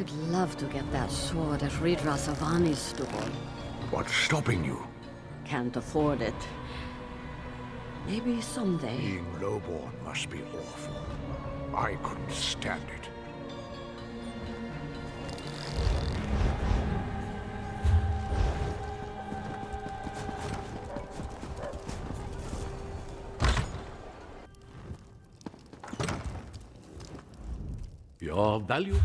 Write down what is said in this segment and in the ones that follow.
I'd love to get that sword at Ridra Savani's store. What's stopping you? Can't afford it. Maybe someday. Being lowborn must be awful. I couldn't stand it. Your value?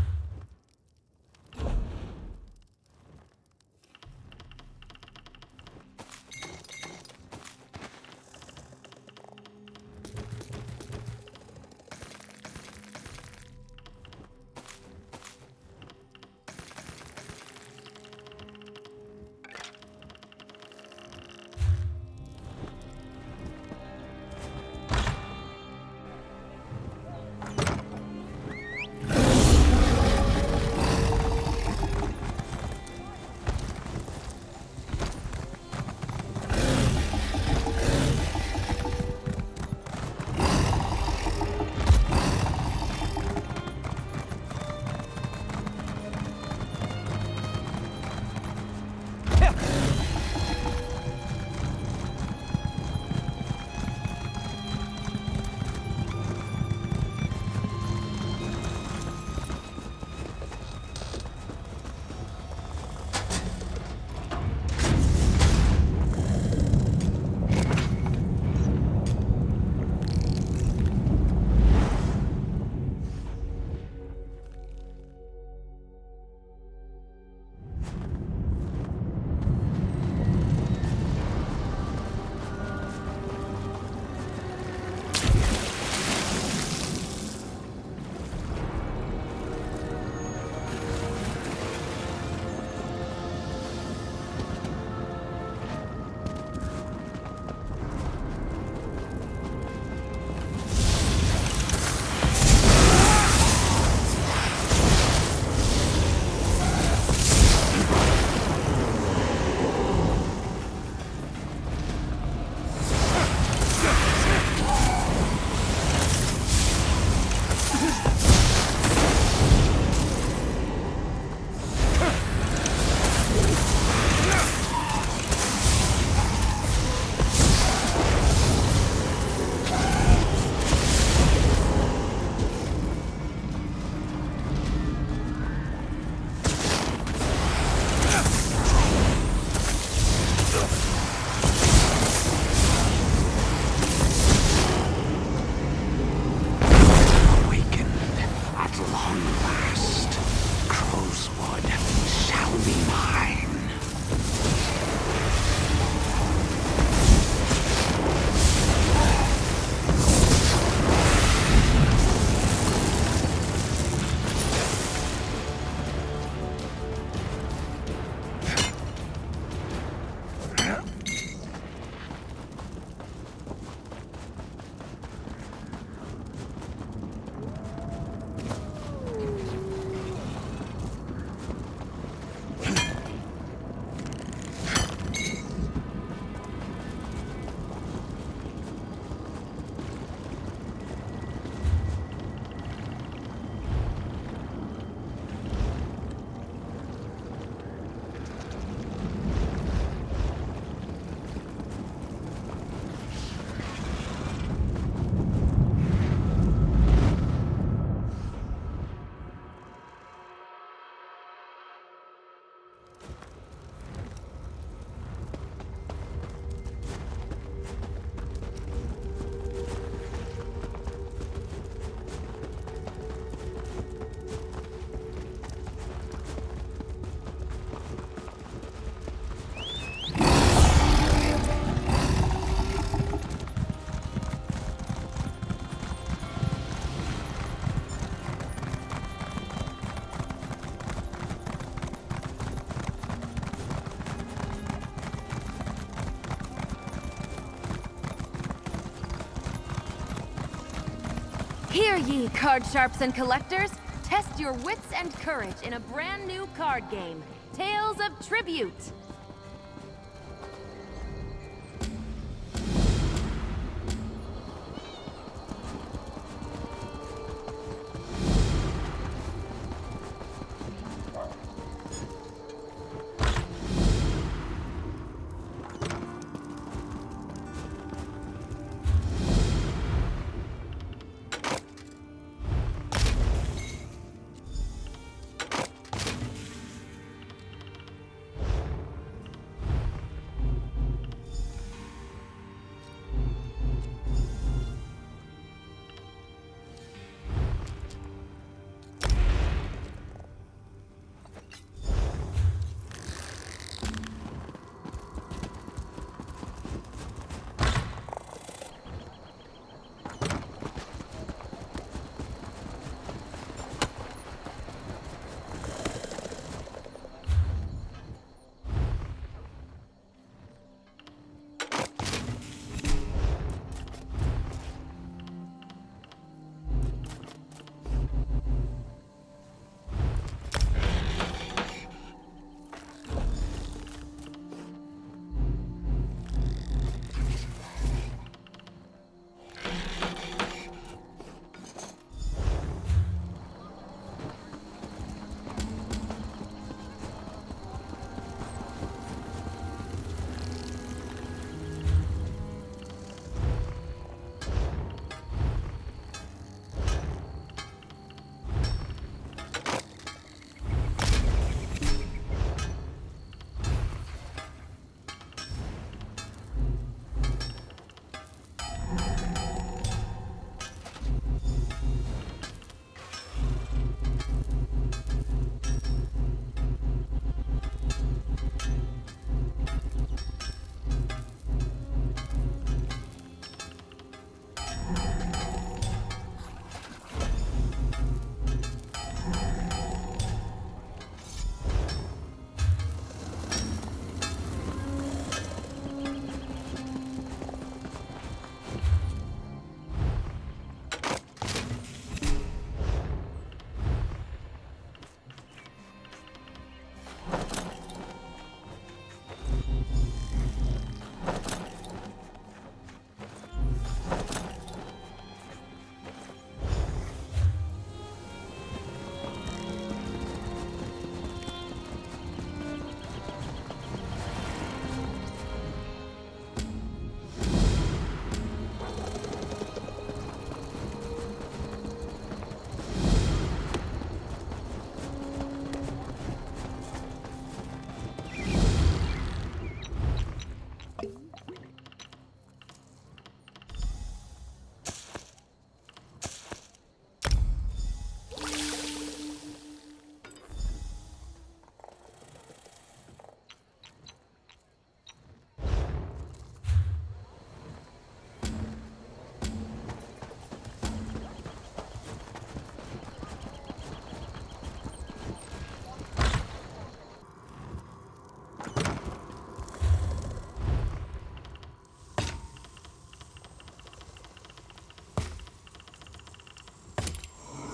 Hear ye, card sharps and collectors! Test your wits and courage in a brand new card game, Tales of Tribute!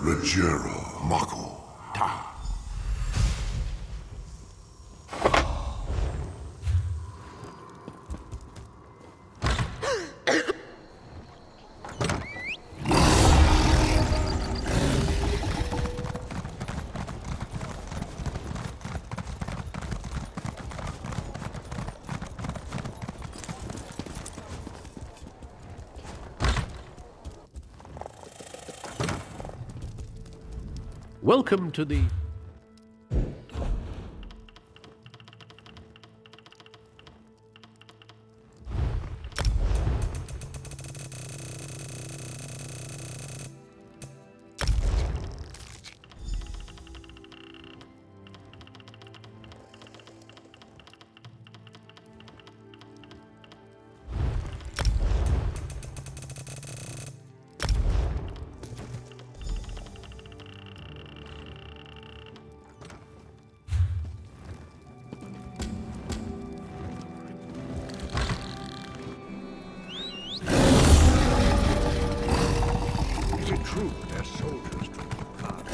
Legero, Mako, Ta. Welcome to the... Is it true their soldiers drinking blood?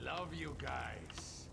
Love you guys.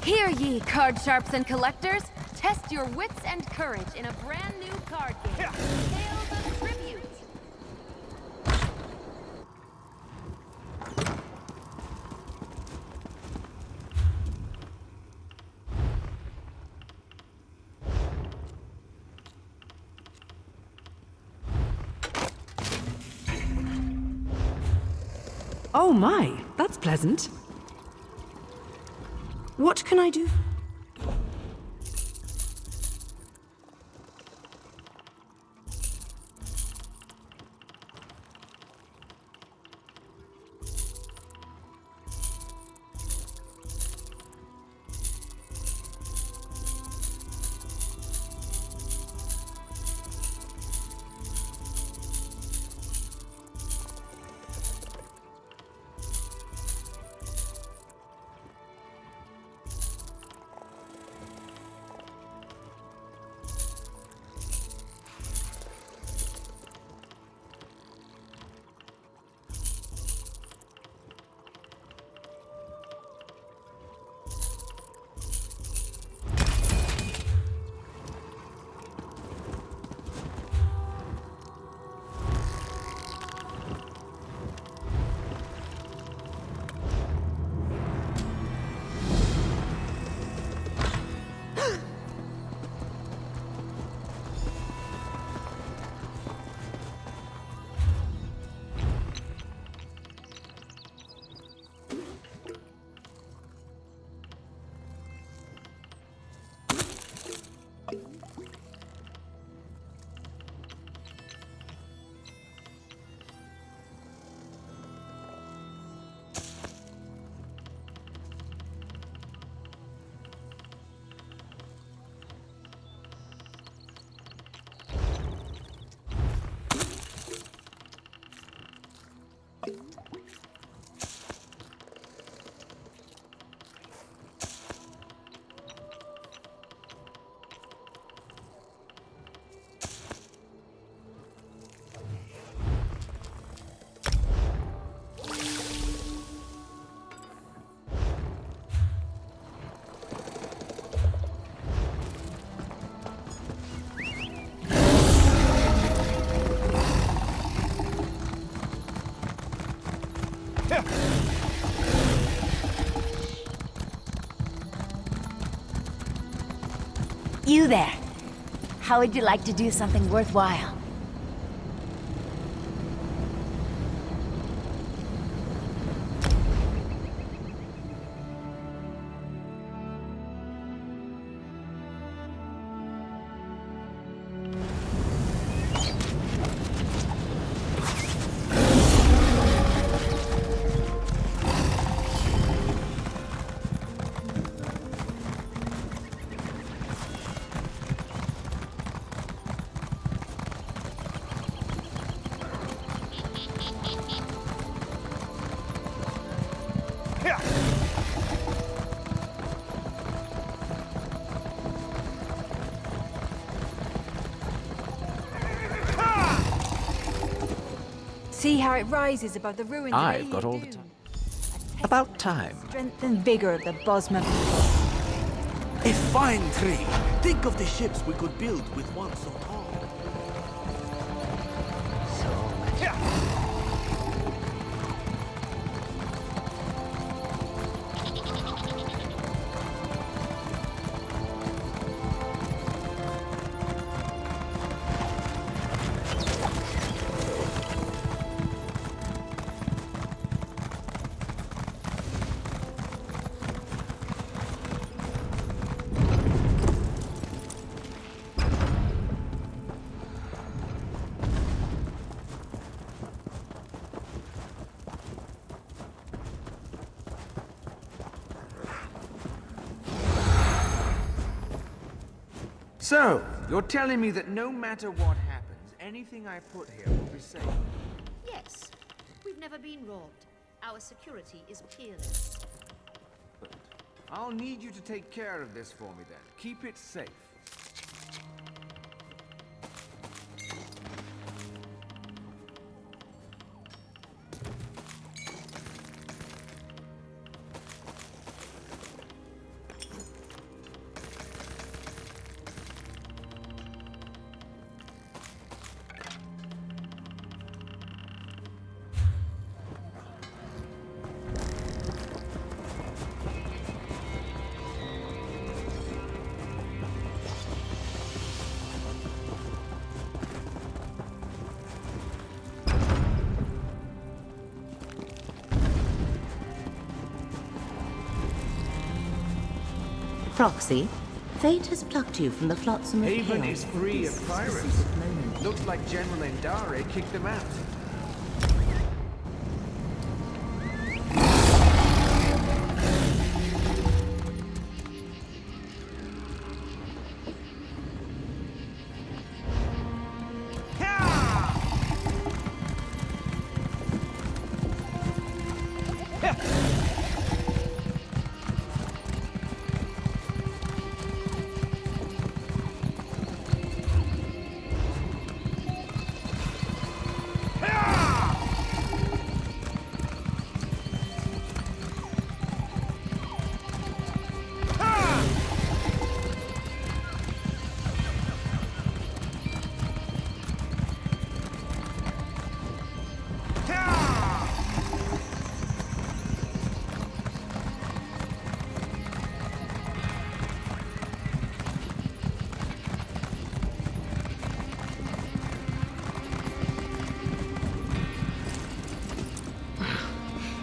Hear ye, card sharps and collectors! Test your wits and courage in a brand new card game. Tales of Tribute! Oh my, that's pleasant. What can I do? You there. How would you like to do something worthwhile? See how it rises above the ruins of I've got all the Doom. time. About time. Strength and vigor of the Bosma people. A fine tree. Think of the ships we could build with one so tall. So, you're telling me that no matter what happens, anything I put here will be safe? Yes. We've never been robbed. Our security is peerless. But I'll need you to take care of this for me then. Keep it safe. Proxy, fate has plucked you from the flotsam of Haven chaos is for free this of pirates. specific moment. Looks like General Endare kicked them out.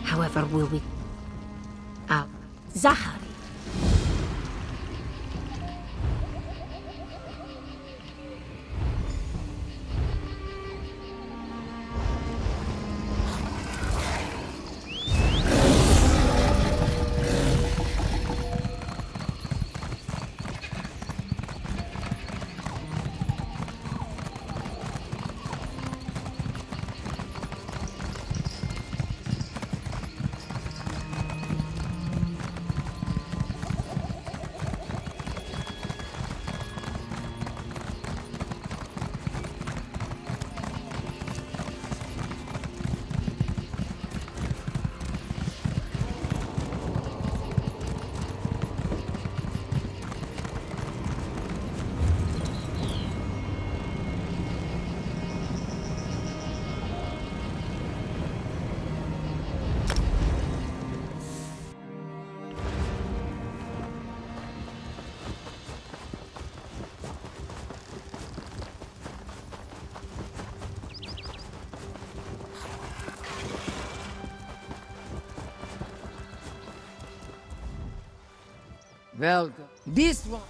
However, will we... Zahari. Well, this one.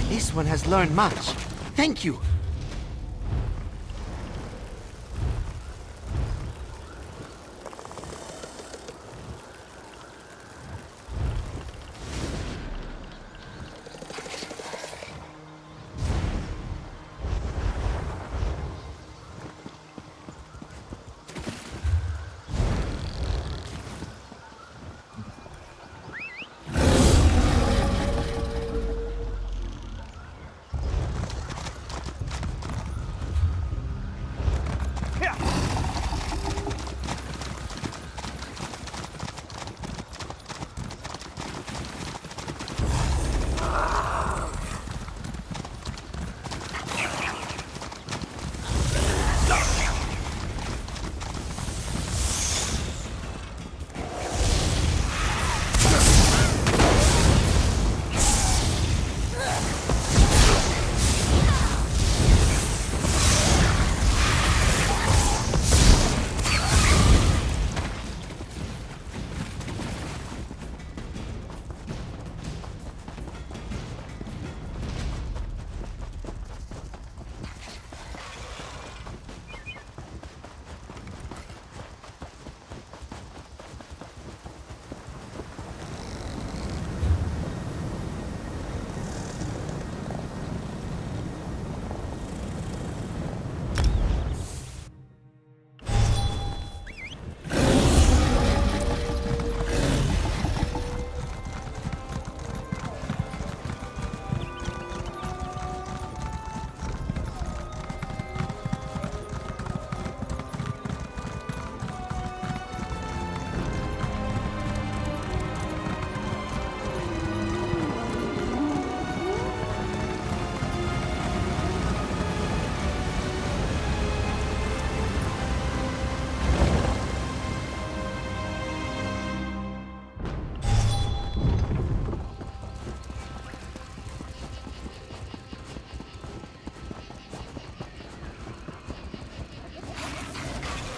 This one has learned much. Thank you.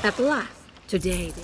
At last, today they...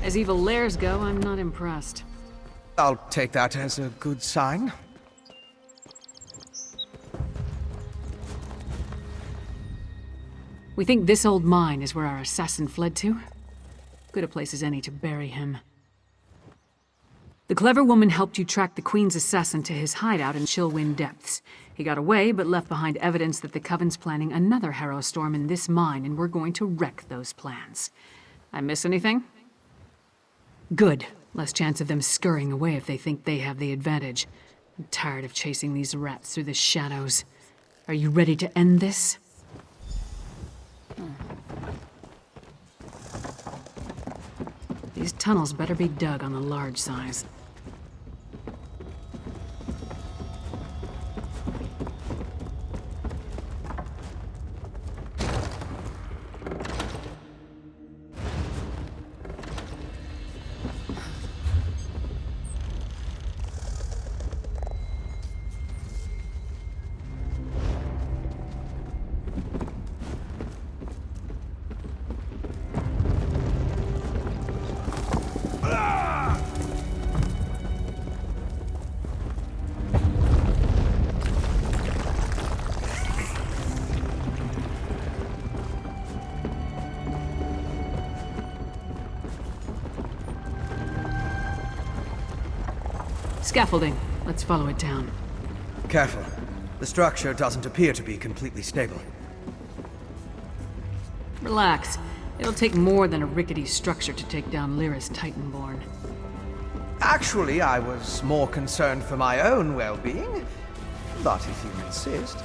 As evil lairs go, I'm not impressed. I'll take that as a good sign. We think this old mine is where our assassin fled to? Good a place as any to bury him. The clever woman helped you track the Queen's assassin to his hideout in Chillwind Depths. He got away, but left behind evidence that the Coven's planning another Harrow Storm in this mine, and we're going to wreck those plans. I miss anything? Good. Less chance of them scurrying away if they think they have the advantage. I'm tired of chasing these rats through the shadows. Are you ready to end this? These tunnels better be dug on the large size. Scaffolding. Let's follow it down. Careful. The structure doesn't appear to be completely stable. Relax. It'll take more than a rickety structure to take down Lyra's Titanborn. Actually, I was more concerned for my own well-being. But if you insist...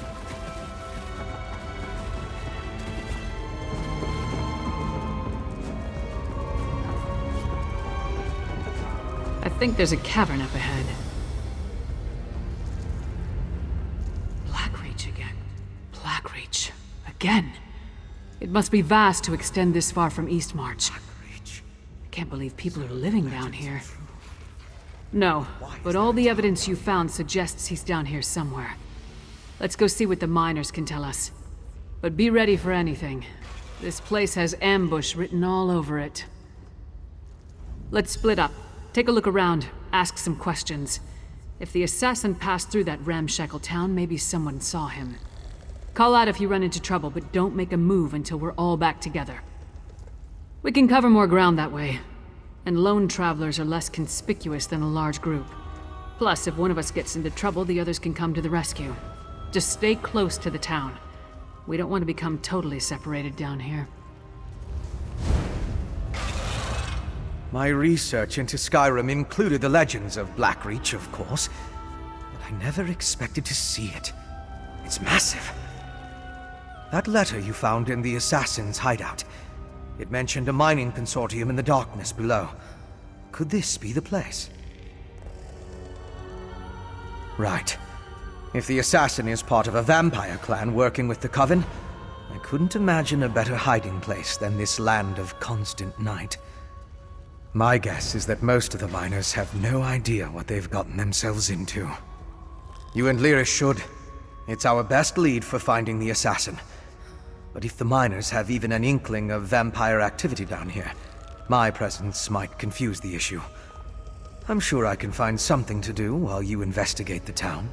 I think there's a cavern up ahead. Blackreach again. Blackreach. Again. It must be vast to extend this far from Eastmarch. I can't believe people are living down here. No, but all the evidence you found suggests he's down here somewhere. Let's go see what the miners can tell us. But be ready for anything. This place has ambush written all over it. Let's split up. Take a look around, ask some questions. If the assassin passed through that ramshackle town, maybe someone saw him. Call out if you run into trouble, but don't make a move until we're all back together. We can cover more ground that way, and lone travelers are less conspicuous than a large group. Plus, if one of us gets into trouble, the others can come to the rescue. Just stay close to the town. We don't want to become totally separated down here. My research into Skyrim included the legends of Blackreach, of course, but I never expected to see it. It's massive. That letter you found in the assassin's hideout, it mentioned a mining consortium in the darkness below. Could this be the place? Right. If the assassin is part of a vampire clan working with the Coven, I couldn't imagine a better hiding place than this land of constant night. My guess is that most of the miners have no idea what they've gotten themselves into. You and Lyra should. It's our best lead for finding the assassin. But if the miners have even an inkling of vampire activity down here, my presence might confuse the issue. I'm sure I can find something to do while you investigate the town.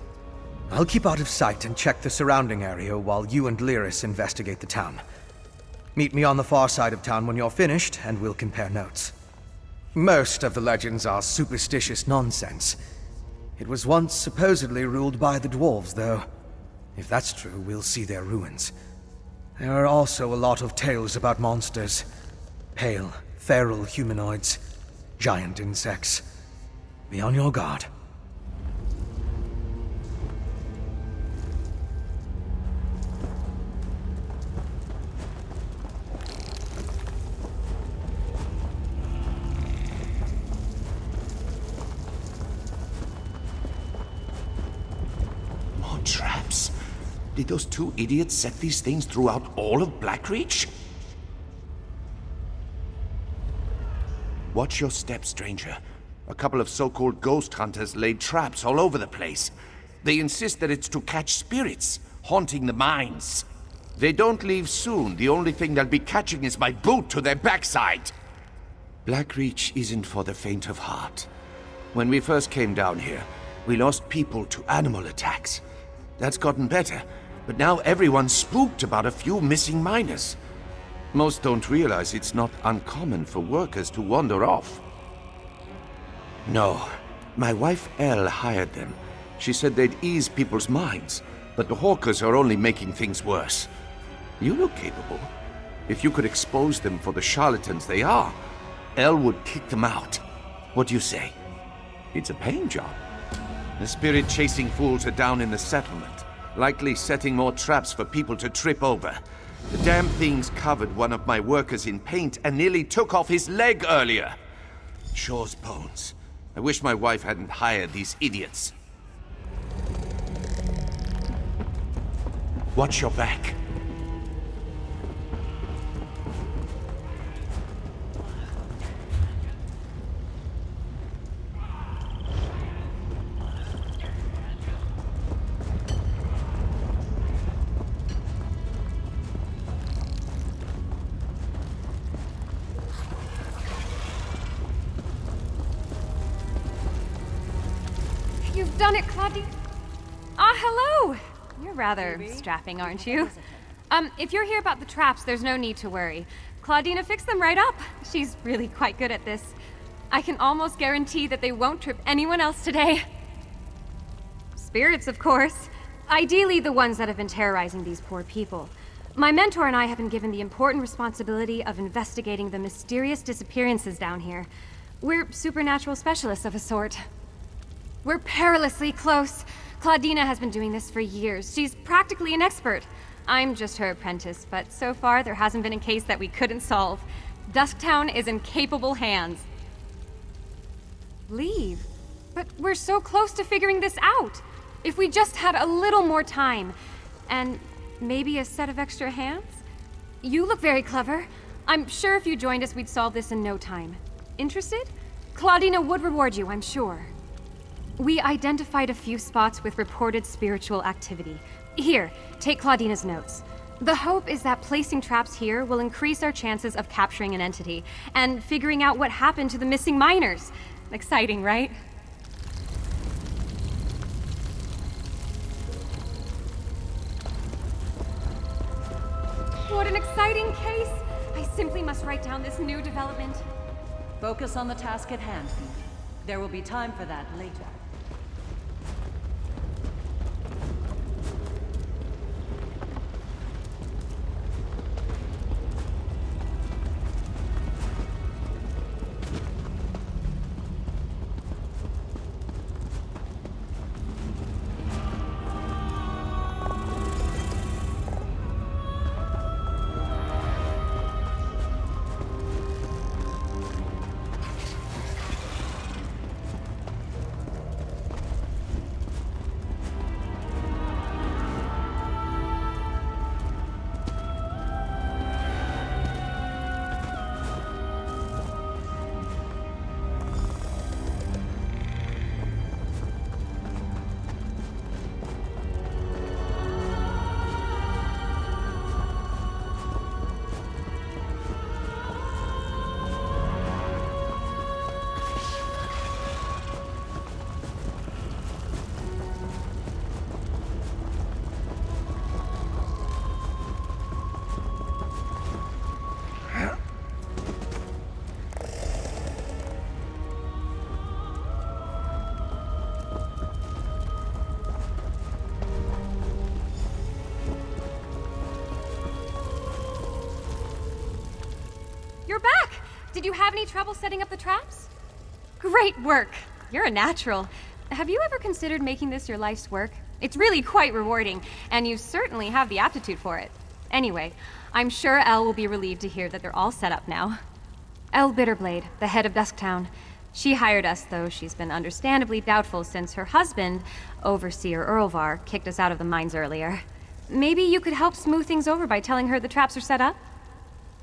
I'll keep out of sight and check the surrounding area while you and Lyris investigate the town. Meet me on the far side of town when you're finished, and we'll compare notes. Most of the legends are superstitious nonsense. It was once supposedly ruled by the dwarves, though. If that's true, we'll see their ruins. There are also a lot of tales about monsters. Pale, feral humanoids, giant insects. Be on your guard. Traps? Did those two idiots set these things throughout all of Blackreach? Watch your step, stranger. A couple of so-called ghost hunters laid traps all over the place. They insist that it's to catch spirits, haunting the mines. They don't leave soon. The only thing they'll be catching is my boot to their backside. Blackreach isn't for the faint of heart. When we first came down here, we lost people to animal attacks. That's gotten better, but now everyone's spooked about a few missing miners. Most don't realize it's not uncommon for workers to wander off. No, my wife Elle hired them. She said they'd ease people's minds, but the hawkers are only making things worse. You look capable. If you could expose them for the charlatans they are, Elle would kick them out. What do you say? It's a paying job. The spirit-chasing fools are down in the settlement, likely setting more traps for people to trip over. The damn things covered one of my workers in paint and nearly took off his leg earlier. Shore's bones. I wish my wife hadn't hired these idiots. Watch your back. You've done it, Claudia. Ah, hello! You're rather strapping, aren't you? If you're here about the traps, there's no need to worry. Claudina fixed them right up. She's really quite good at this. I can almost guarantee that they won't trip anyone else today. Spirits, of course. Ideally, the ones that have been terrorizing these poor people. My mentor and I have been given the important responsibility of investigating the mysterious disappearances down here. We're supernatural specialists of a sort. We're perilously close. Claudina has been doing this for years. She's practically an expert. I'm just her apprentice, but so far there hasn't been a case that we couldn't solve. Dusktown is in capable hands. Leave? But we're so close to figuring this out. If we just had a little more time, and maybe a set of extra hands? You look very clever. I'm sure if you joined us, we'd solve this in no time. Interested? Claudina would reward you, I'm sure. We identified a few spots with reported spiritual activity. Here, take Claudina's notes. The hope is that placing traps here will increase our chances of capturing an entity and figuring out what happened to the missing miners. Exciting, right? What an exciting case! I simply must write down this new development. Focus on the task at hand, Phoebe. There will be time for that later. You're back! Did you have any trouble setting up the traps? Great work! You're a natural. Have you ever considered making this your life's work? It's really quite rewarding, and you certainly have the aptitude for it. Anyway, I'm sure Elle will be relieved to hear that they're all set up now. Elle Bitterblade, the head of Dusktown. She hired us, though she's been understandably doubtful since her husband, Overseer Earlvar, kicked us out of the mines earlier. Maybe you could help smooth things over by telling her the traps are set up?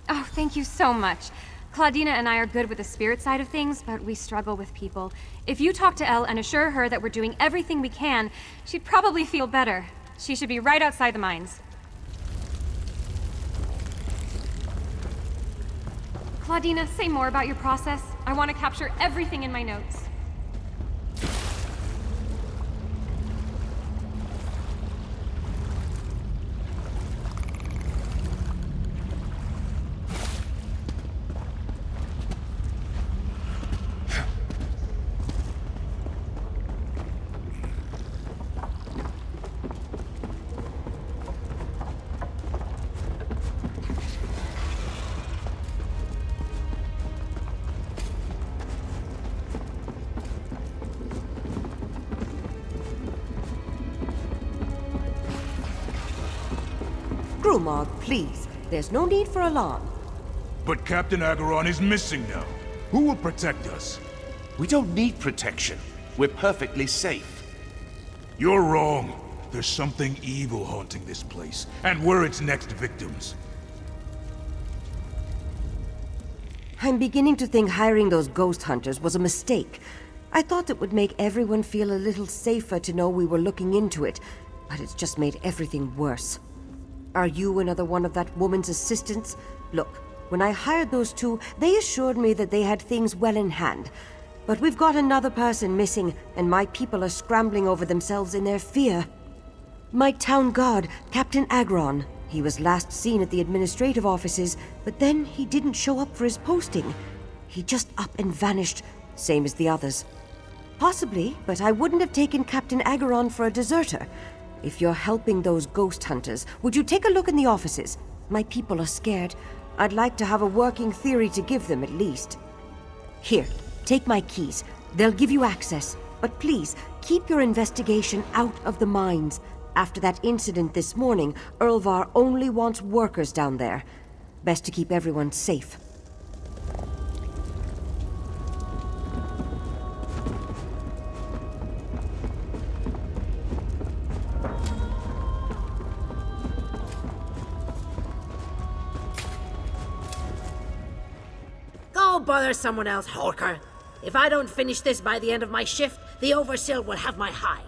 Oh, thank you so much. Claudina and I are good with the spirit side of things, but we struggle with people. If you talk to Elle and assure her that we're doing everything we can, she'd probably feel better. She should be right outside the mines. Claudina, say more about your process. I want to capture everything in my notes. Greymoor, please. There's no need for alarm. But Captain Agaron is missing now. Who will protect us? We don't need protection. We're perfectly safe. You're wrong. There's something evil haunting this place, and we're its next victims. I'm beginning to think hiring those ghost hunters was a mistake. I thought it would make everyone feel a little safer to know we were looking into it, but it's just made everything worse. Are you another one of that woman's assistants? Look, when I hired those two, they assured me that they had things well in hand. But we've got another person missing, and my people are scrambling over themselves in their fear. My town guard, Captain Agaron. He was last seen at the administrative offices, but then he didn't show up for his posting. He just up and vanished, same as the others. Possibly, but I wouldn't have taken Captain Agaron for a deserter. If you're helping those ghost hunters, would you take a look in the offices? My people are scared. I'd like to have a working theory to give them at least. Here, take my keys. They'll give you access. But please, keep your investigation out of the mines. After that incident this morning, Erlvar only wants workers down there. Best to keep everyone safe. Go bother someone else, Horker. If I don't finish this by the end of my shift, the Overseer will have my hide.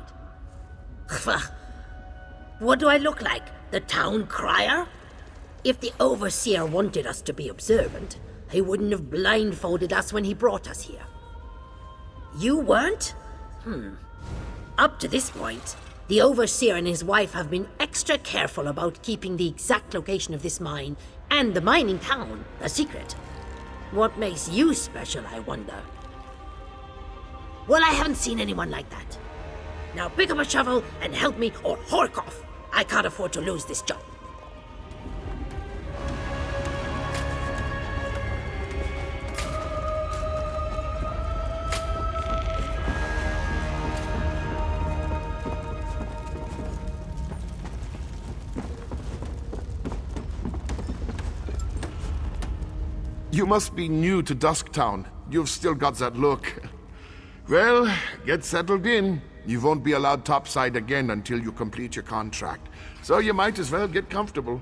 What do I look like? The town crier? If the Overseer wanted us to be observant, he wouldn't have blindfolded us when he brought us here. You weren't? Up to this point, the Overseer and his wife have been extra careful about keeping the exact location of this mine and the mining town a secret. What makes you special, I wonder? Well, I haven't seen anyone like that. Now pick up a shovel and help me or hork off. I can't afford to lose this job. You must be new to Dusktown. You've still got that look. Well, get settled in. You won't be allowed topside again until you complete your contract. So you might as well get comfortable.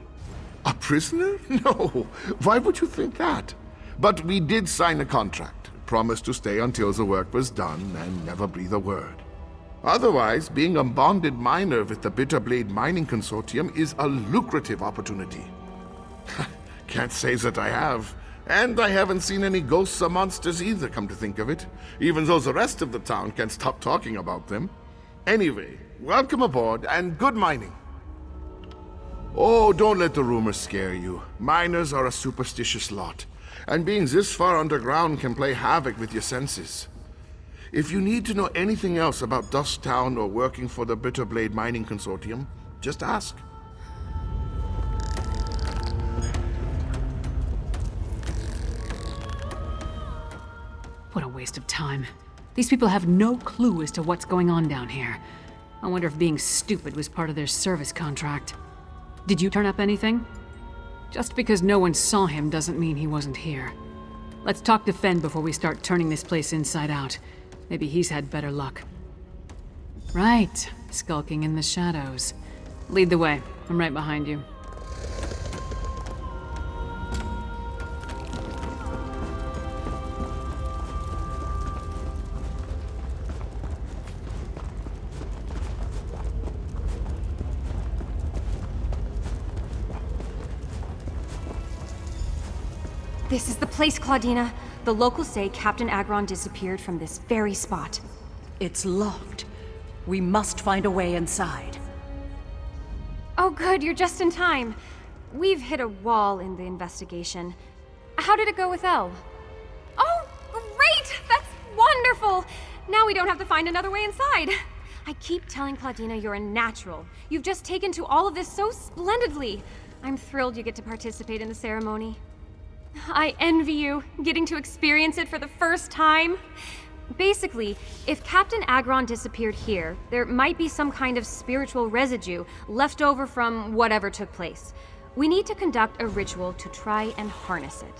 A prisoner? No. Why would you think that? But we did sign a contract. Promised to stay until the work was done and never breathe a word. Otherwise, being a bonded miner with the Bitterblade Mining Consortium is a lucrative opportunity. Can't say that I have. And I haven't seen any ghosts or monsters either, come to think of it, even though the rest of the town can't stop talking about them. Anyway, welcome aboard, and good mining. Oh, don't let the rumors scare you. Miners are a superstitious lot, and being this far underground can play havoc with your senses. If you need to know anything else about Dusktown or working for the Bitterblade Mining Consortium, just ask. What a waste of time. These people have no clue as to what's going on down here. I wonder if being stupid was part of their service contract. Did you turn up anything? Just because no one saw him doesn't mean he wasn't here. Let's talk to Fen before we start turning this place inside out. Maybe he's had better luck. Right, skulking in the shadows. Lead the way. I'm right behind you. This is the place, Claudina. The locals say Captain Agron disappeared from this very spot. It's locked. We must find a way inside. Oh good, you're just in time. We've hit a wall in the investigation. How did it go with Elle? Oh, great! That's wonderful! Now we don't have to find another way inside. I keep telling Claudina you're a natural. You've just taken to all of this so splendidly. I'm thrilled you get to participate in the ceremony. I envy you, getting to experience it for the first time. Basically, if Captain Agron disappeared here, there might be some kind of spiritual residue left over from whatever took place. We need to conduct a ritual to try and harness it.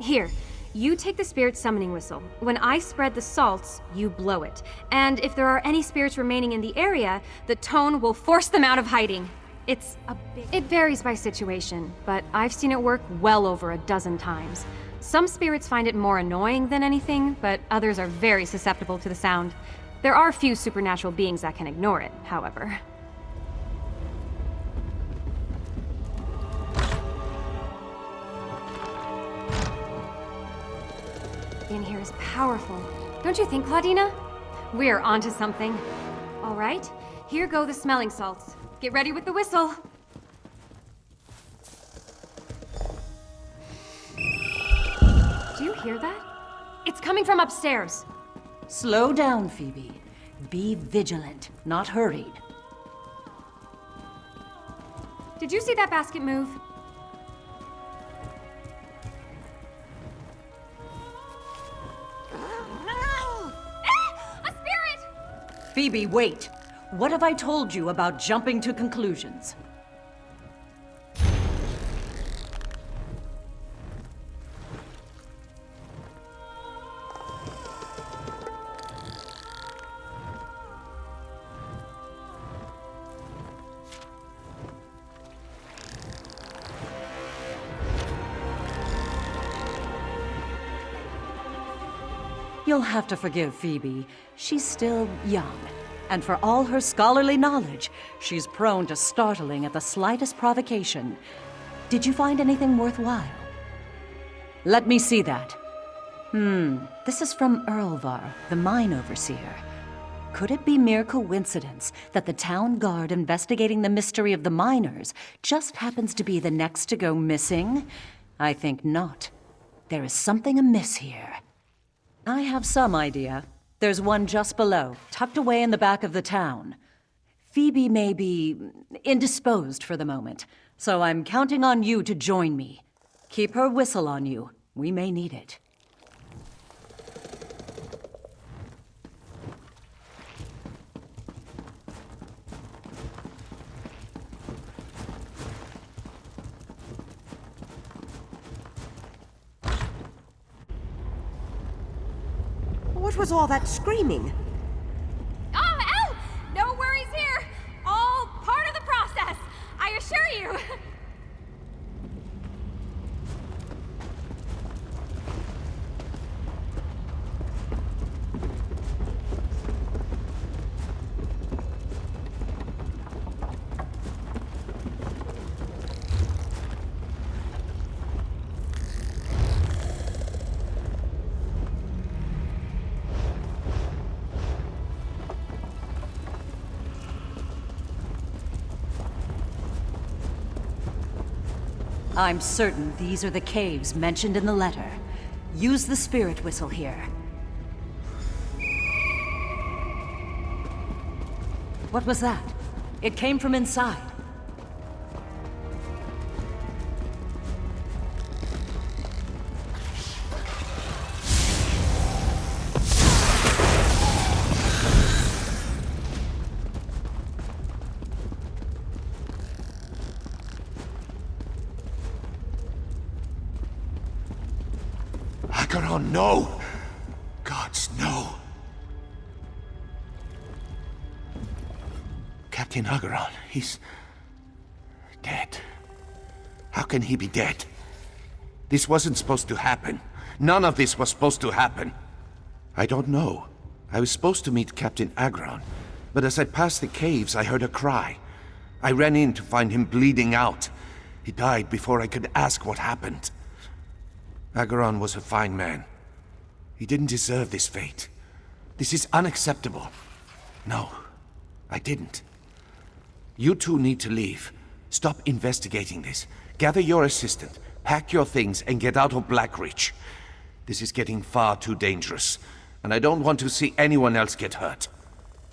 Here, you take the spirit summoning whistle. When I spread the salts, you blow it. And if there are any spirits remaining in the area, the tone will force them out of hiding. It varies by situation, but I've seen it work well over a dozen times. Some spirits find it more annoying than anything, but others are very susceptible to the sound. There are few supernatural beings that can ignore it, however. In here is powerful. Don't you think, Claudina? We're onto something. All right, here go the smelling salts. Get ready with the whistle. Do you hear that? It's coming from upstairs. Slow down, Phoebe. Be vigilant, not hurried. Did you see that basket move? A spirit! Phoebe, wait. What have I told you about jumping to conclusions? You'll have to forgive Phoebe. She's still young. And for all her scholarly knowledge, she's prone to startling at the slightest provocation. Did you find anything worthwhile? Let me see that. This is from Erlvar, the mine overseer. Could it be mere coincidence that the town guard investigating the mystery of the miners just happens to be the next to go missing? I think not. There is something amiss here. I have some idea. There's one just below, tucked away in the back of the town. Phoebe may be indisposed for the moment, so I'm counting on you to join me. Keep her whistle on you. We may need it. What was all that screaming? Oh, Elle! No worries here! All part of the process, I assure you! I'm certain these are the caves mentioned in the letter. Use the spirit whistle here. What was that? It came from inside. Acheron, no! Gods, no! Captain Acheron, he's dead. How can he be dead? This wasn't supposed to happen. None of this was supposed to happen. I don't know. I was supposed to meet Captain Acheron, but as I passed the caves, I heard a cry. I ran in to find him bleeding out. He died before I could ask what happened. Agaron was a fine man. He didn't deserve this fate. This is unacceptable. No, I didn't. You two need to leave. Stop investigating this. Gather your assistant, pack your things, and get out of Blackreach. This is getting far too dangerous, and I don't want to see anyone else get hurt.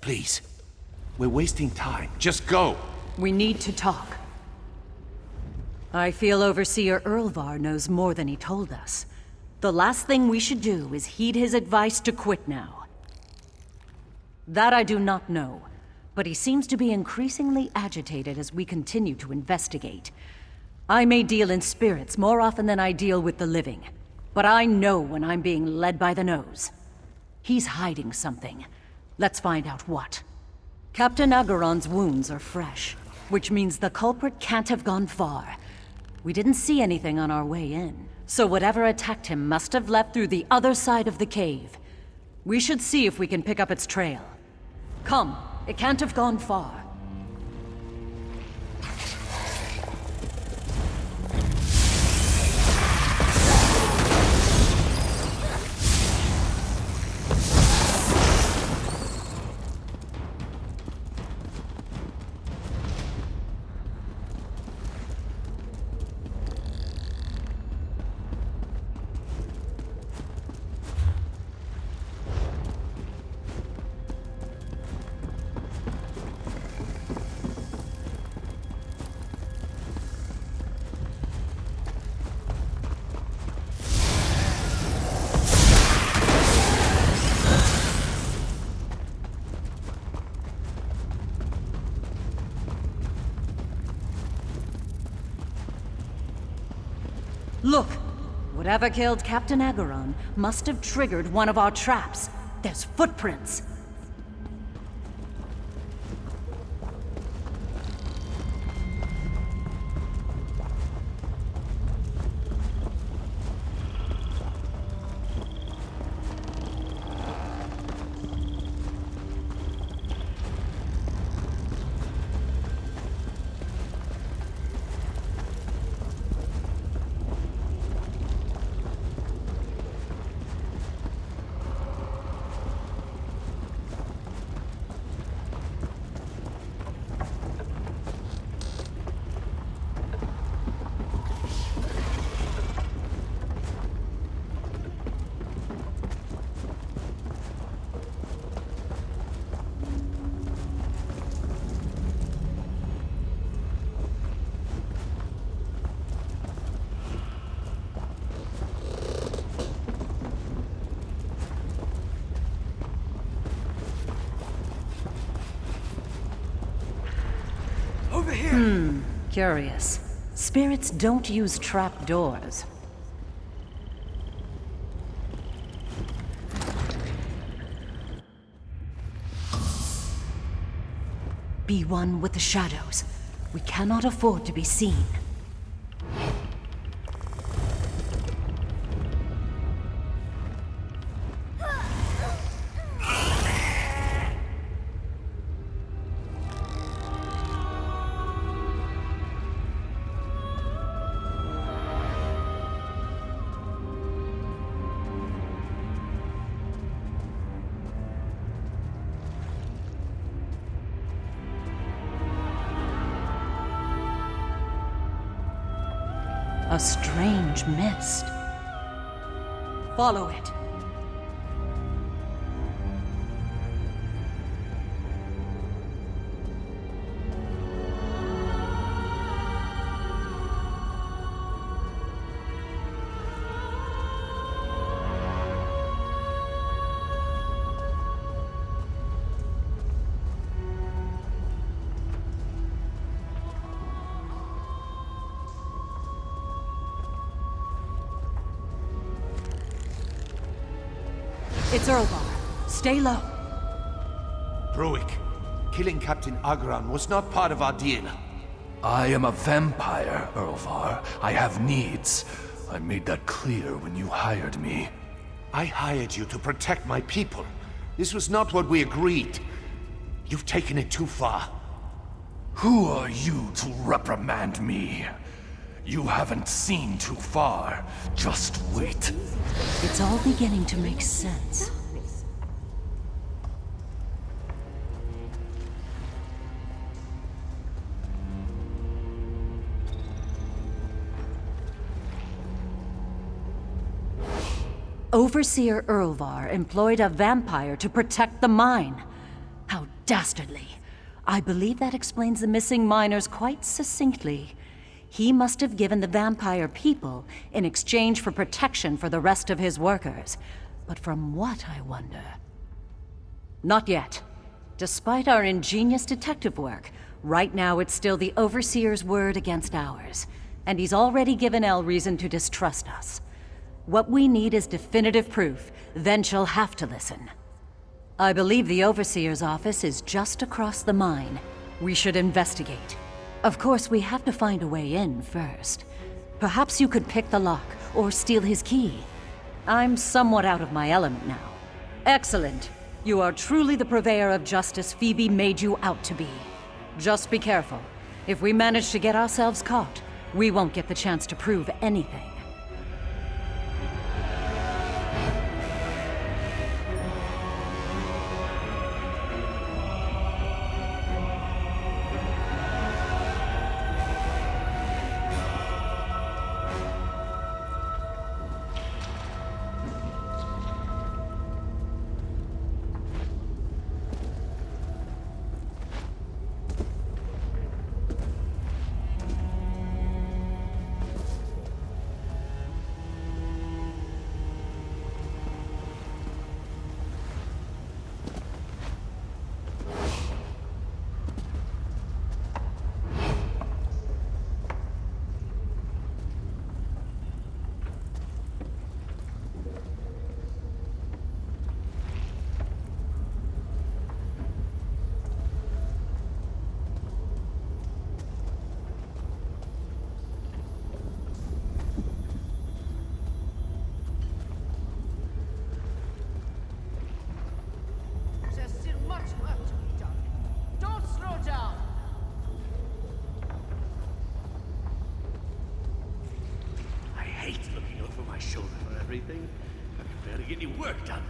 Please. We're wasting time. Just go! We need to talk. I feel Overseer Erlvar knows more than he told us. The last thing we should do is heed his advice to quit now. That I do not know, but he seems to be increasingly agitated as we continue to investigate. I may deal in spirits more often than I deal with the living, but I know when I'm being led by the nose. He's hiding something. Let's find out what. Captain Agaron's wounds are fresh, which means the culprit can't have gone far. We didn't see anything on our way in, so whatever attacked him must have left through the other side of the cave. We should see if we can pick up its trail. Come, it can't have gone far. Look! Whatever killed Captain Agaron must have triggered one of our traps. There's footprints! Over here! Curious. Spirits don't use trap doors. Be one with the shadows. We cannot afford to be seen. A strange mist. Follow it. It's Erlvar. Stay low. Bruick, killing Captain Agaron was not part of our deal. I am a vampire, Erlvar. I have needs. I made that clear when you hired me. I hired you to protect my people. This was not what we agreed. You've taken it too far. Who are you to reprimand me? You haven't seen too far. Just wait. It's all beginning to make sense. Overseer Earlvar employed a vampire to protect the mine. How dastardly. I believe that explains the missing miners quite succinctly. He must have given the vampire people in exchange for protection for the rest of his workers. But from what, I wonder? Not yet. Despite our ingenious detective work, right now it's still the Overseer's word against ours. And he's already given Elle reason to distrust us. What we need is definitive proof, then she'll have to listen. I believe the Overseer's office is just across the mine. We should investigate. Of course, we have to find a way in first. Perhaps you could pick the lock, or steal his key. I'm somewhat out of my element now. Excellent. You are truly the purveyor of justice Phoebe made you out to be. Just be careful. If we manage to get ourselves caught, we won't get the chance to prove anything. Everything. I can barely get any work done.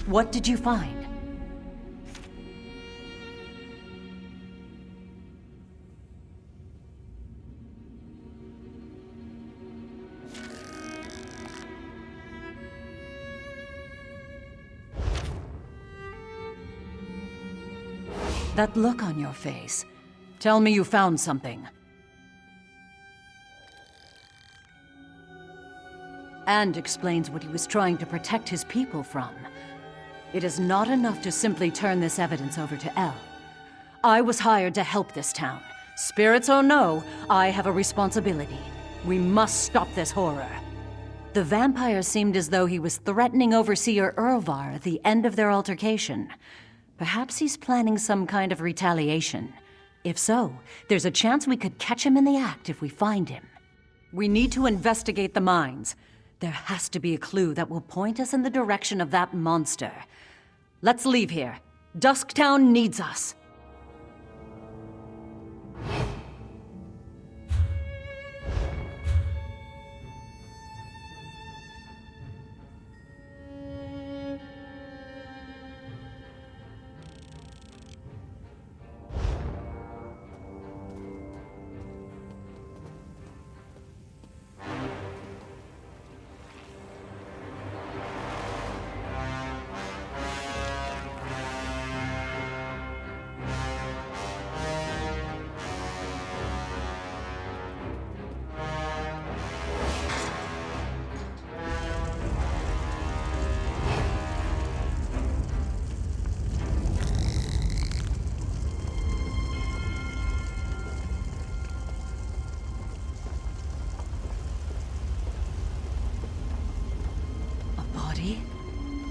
What did you find? That look on your face. Tell me you found something. And explains what he was trying to protect his people from. It is not enough to simply turn this evidence over to El. I was hired to help this town. Spirits or no, I have a responsibility. We must stop this horror. The vampire seemed as though he was threatening Overseer Urvar at the end of their altercation. Perhaps he's planning some kind of retaliation. If so, there's a chance we could catch him in the act if we find him. We need to investigate the mines. There has to be a clue that will point us in the direction of that monster. Let's leave here. Dusktown needs us.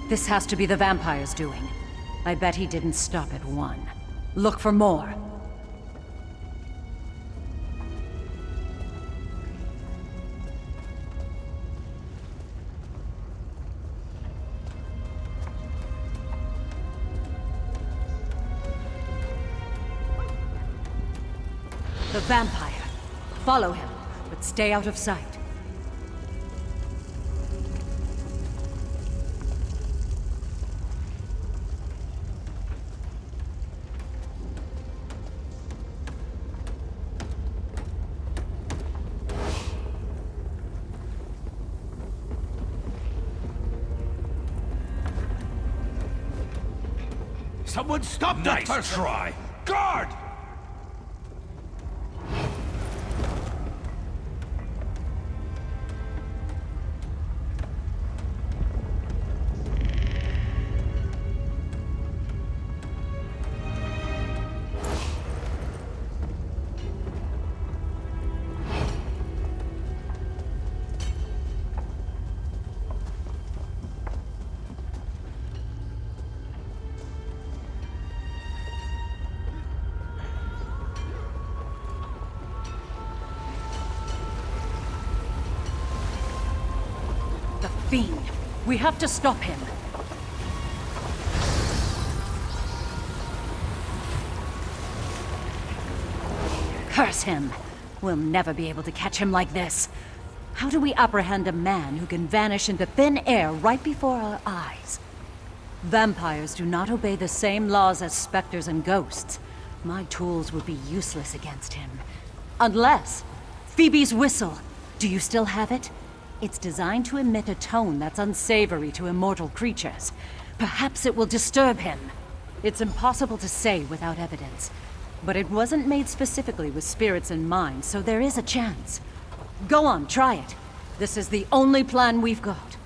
This has to be the vampire's doing. I bet he didn't stop at one. Look for more. The vampire. Follow him, but stay out of sight. Someone stop that person! Try! Guard! Fiend. We have to stop him. Curse him. We'll never be able to catch him like this. How do we apprehend a man who can vanish into thin air right before our eyes? Vampires do not obey the same laws as specters and ghosts. My tools would be useless against him. Unless... Phoebe's whistle. Do you still have it? It's designed to emit a tone that's unsavory to immortal creatures. Perhaps it will disturb him. It's impossible to say without evidence. But it wasn't made specifically with spirits in mind, so there is a chance. Go on, try it. This is the only plan we've got.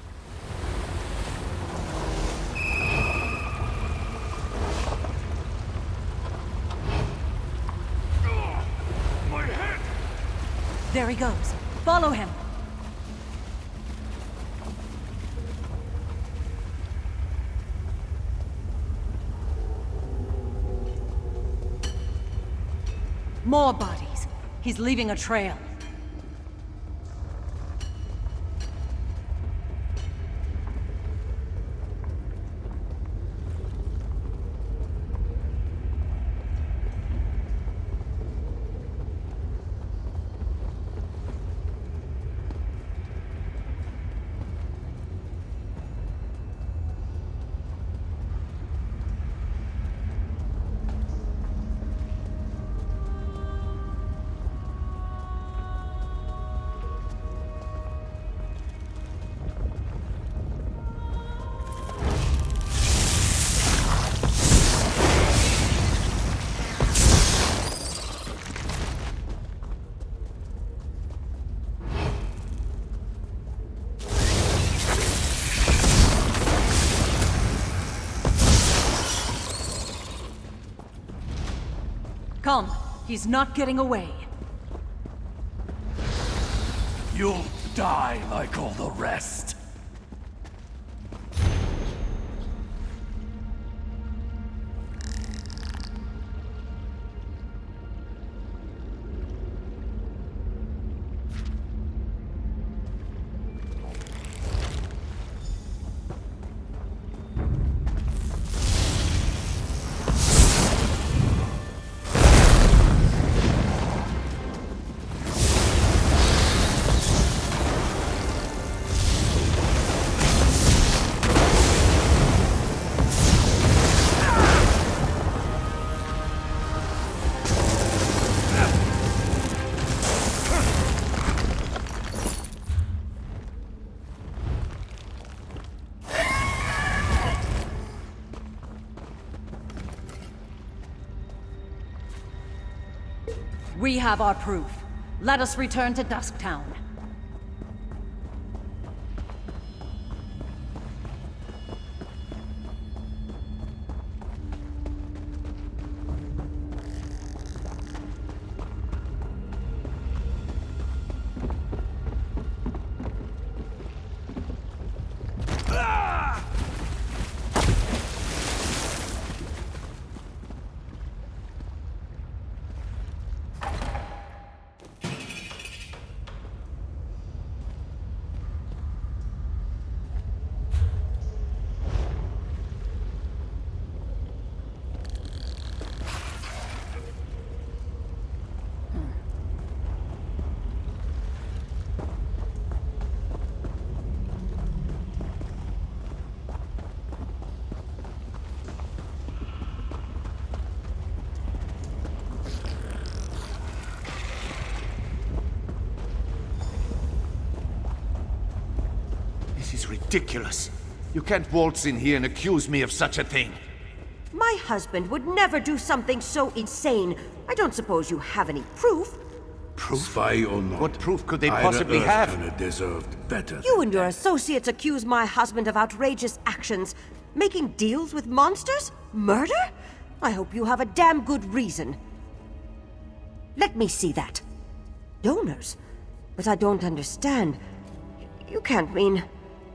My head! There he goes. Follow him. More bodies. He's leaving a trail. Come, he's not getting away. You'll die like all the rest. We have our proof. Let us return to Dusktown. This is ridiculous. You can't waltz in here and accuse me of such a thing. My husband would never do something so insane. I don't suppose you have any proof? Proof? Spy or not? What proof could they Either possibly Earth have? Turner deserved better. You and your associates accuse my husband of outrageous actions. Making deals with monsters? Murder? I hope you have a damn good reason. Let me see that. Donors? But I don't understand. You can't mean...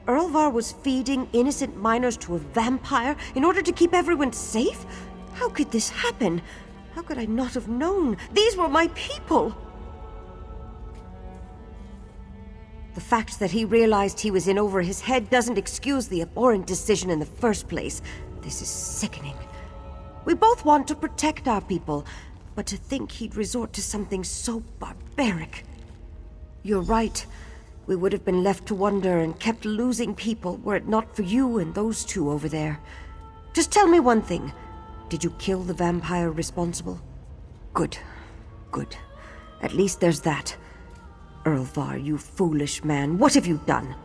Earlvar was feeding innocent miners to a vampire in order to keep everyone safe? How could this happen? How could I not have known? These were my people! The fact that he realized he was in over his head doesn't excuse the abhorrent decision in the first place. This is sickening. We both want to protect our people, but to think he'd resort to something so barbaric. You're right. We would have been left to wonder and kept losing people were it not for you and those two over there. Just tell me one thing. Did you kill the vampire responsible? Good. Good. At least there's that. Earlvar, you foolish man. What have you done?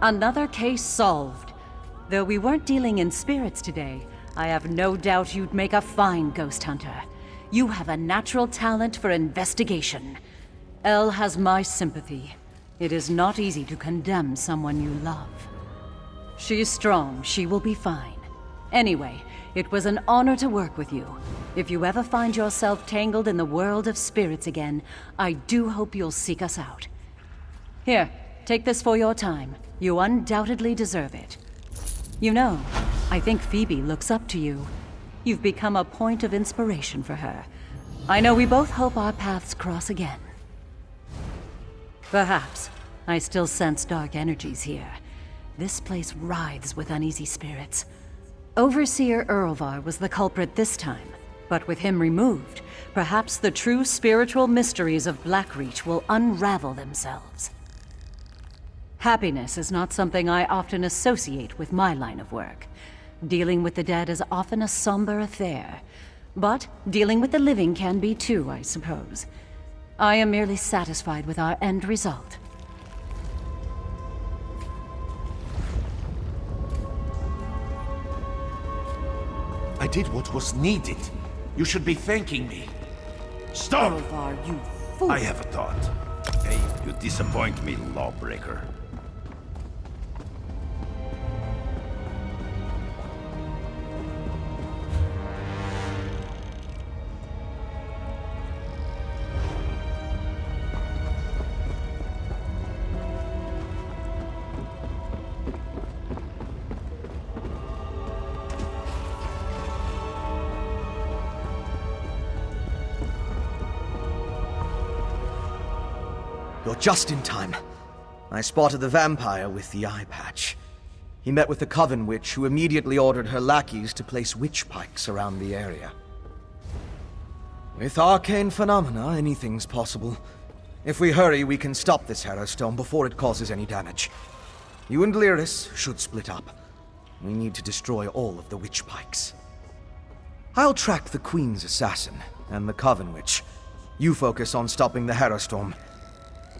Another case solved. Though we weren't dealing in spirits today, I have no doubt you'd make a fine ghost hunter. You have a natural talent for investigation. Elle has my sympathy. It is not easy to condemn someone you love. She's strong. She will be fine. Anyway, it was an honor to work with you. If you ever find yourself tangled in the world of spirits again, I do hope you'll seek us out. Here, take this for your time. You undoubtedly deserve it. You know, I think Phoebe looks up to you. You've become a point of inspiration for her. I know we both hope our paths cross again. Perhaps. I still sense dark energies here. This place writhes with uneasy spirits. Overseer Earlvar was the culprit this time, but with him removed, perhaps the true spiritual mysteries of Blackreach will unravel themselves. Happiness is not something I often associate with my line of work. Dealing with the dead is often a somber affair. But dealing with the living can be too, I suppose. I am merely satisfied with our end result. I did what was needed. You should be thanking me. Stop! Earlvar, you fool! I have a thought. Hey, you disappoint me, lawbreaker. You're just in time. I spotted the vampire with the eye patch. He met with the Coven Witch, who immediately ordered her lackeys to place witch pikes around the area. With arcane phenomena, anything's possible. If we hurry, we can stop this Harrowstone before it causes any damage. You and Lyris should split up. We need to destroy all of the witch pikes. I'll track the Queen's assassin and the Coven Witch. You focus on stopping the Harrowstorm.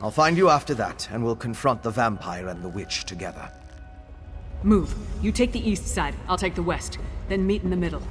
I'll find you after that, and we'll confront the vampire and the witch together. Move. You take the east side, I'll take the west. Then meet in the middle.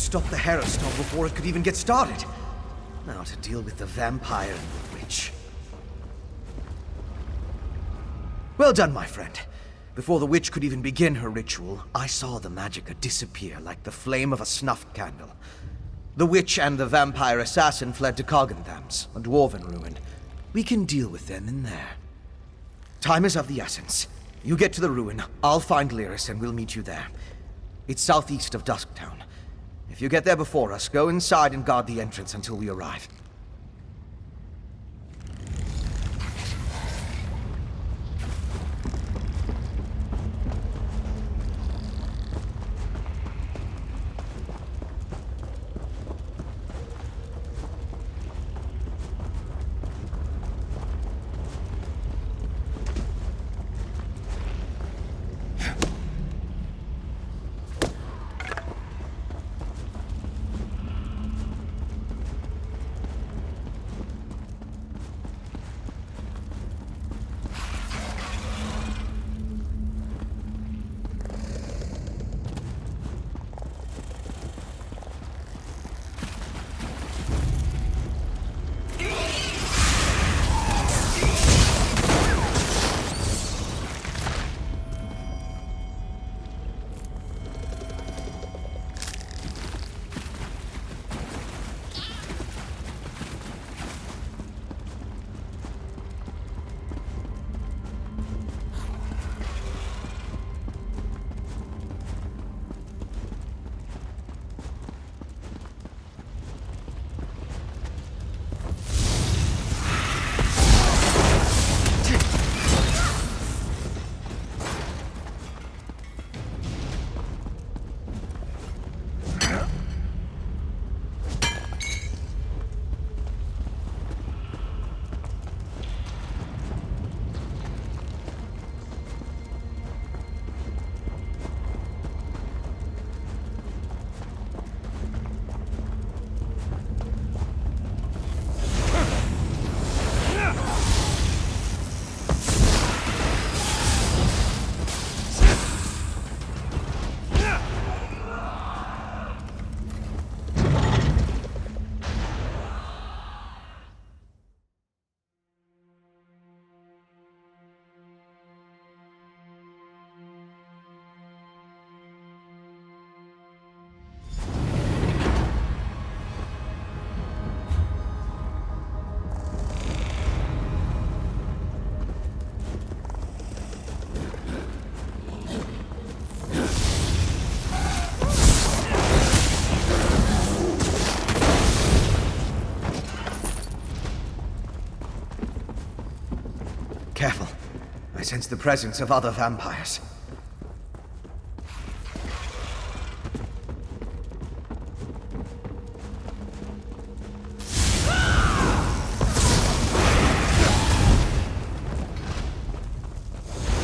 Stop the Harrowstone before it could even get started. Now to deal with the vampire and the witch. Well done, my friend. Before the witch could even begin her ritual, I saw the magicka disappear like the flame of a snuffed candle. The witch and the vampire assassin fled to Cogentham's, a dwarven ruin. We can deal with them in there. Time is of the essence. You get to the ruin, I'll find Lyris and we'll meet you there. It's southeast of Dusktown. If you get there before us, go inside and guard the entrance until we arrive. sense the presence of other vampires.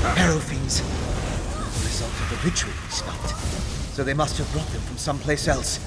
Arrow fiends. The result of the ritual we stopped. So they must have brought them from someplace else.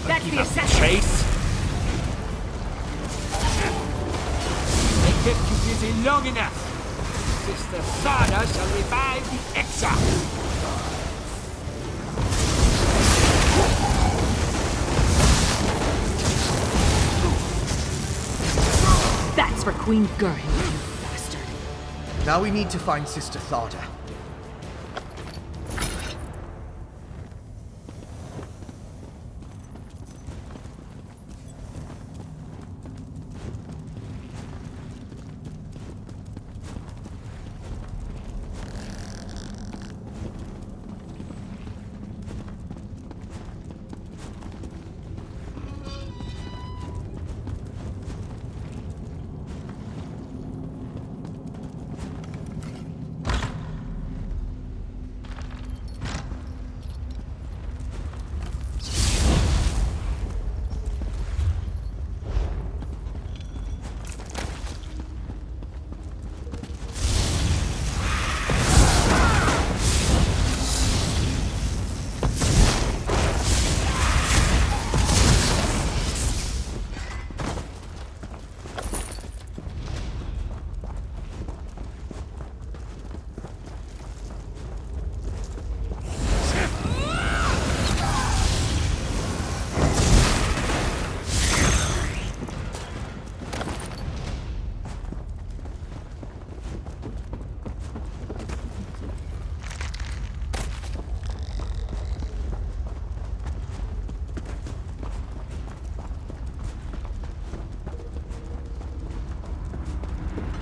That's the assassin. Chase? They kept you busy long enough. Sister Sada shall revive the exile. That's for Queen Gurren, you bastard. Now we need to find Sister Thada.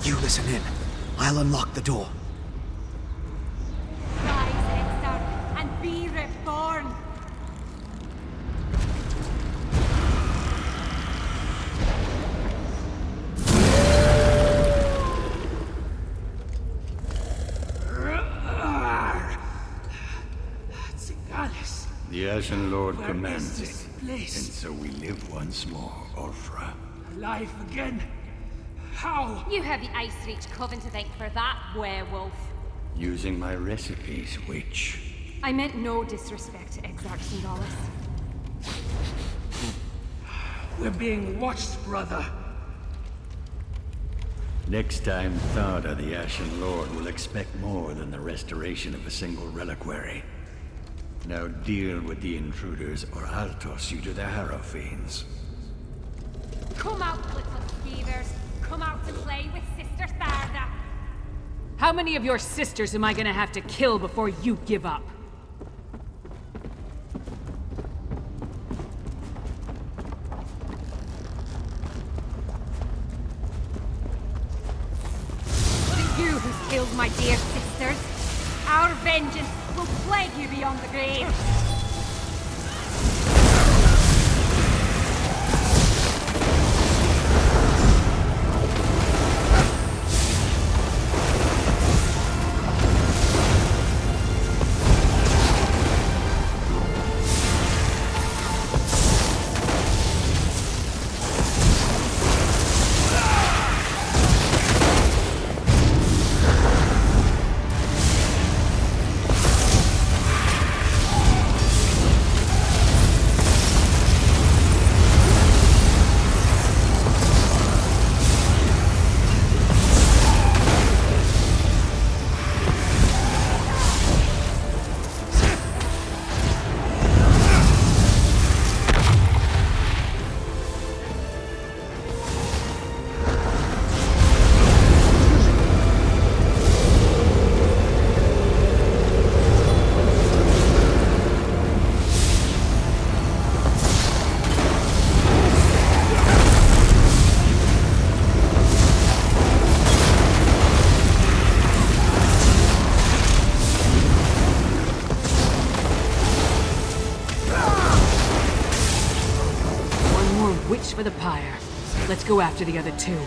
You listen in. I'll unlock the door. Rise, Hector, and be reborn. The Ashen Lord commands it, and so we live once more, Ulfra. Alive again? How? You have the Ice Reach Coven to thank for that, werewolf. Using my recipes, witch. I meant no disrespect to Exarch Sindalis. We're being watched, brother. Next time, Thada, the Ashen Lord, will expect more than the restoration of a single reliquary. Now deal with the intruders, or I'll toss you to the Harrow Fiends. Come out, little beavers. Come out and play with Sister Tharda. How many of your sisters am I gonna have to kill before you give up? Was it you who killed my dear sisters? Our vengeance will plague you beyond the grave. dish for the pyre. Let's go after the other two.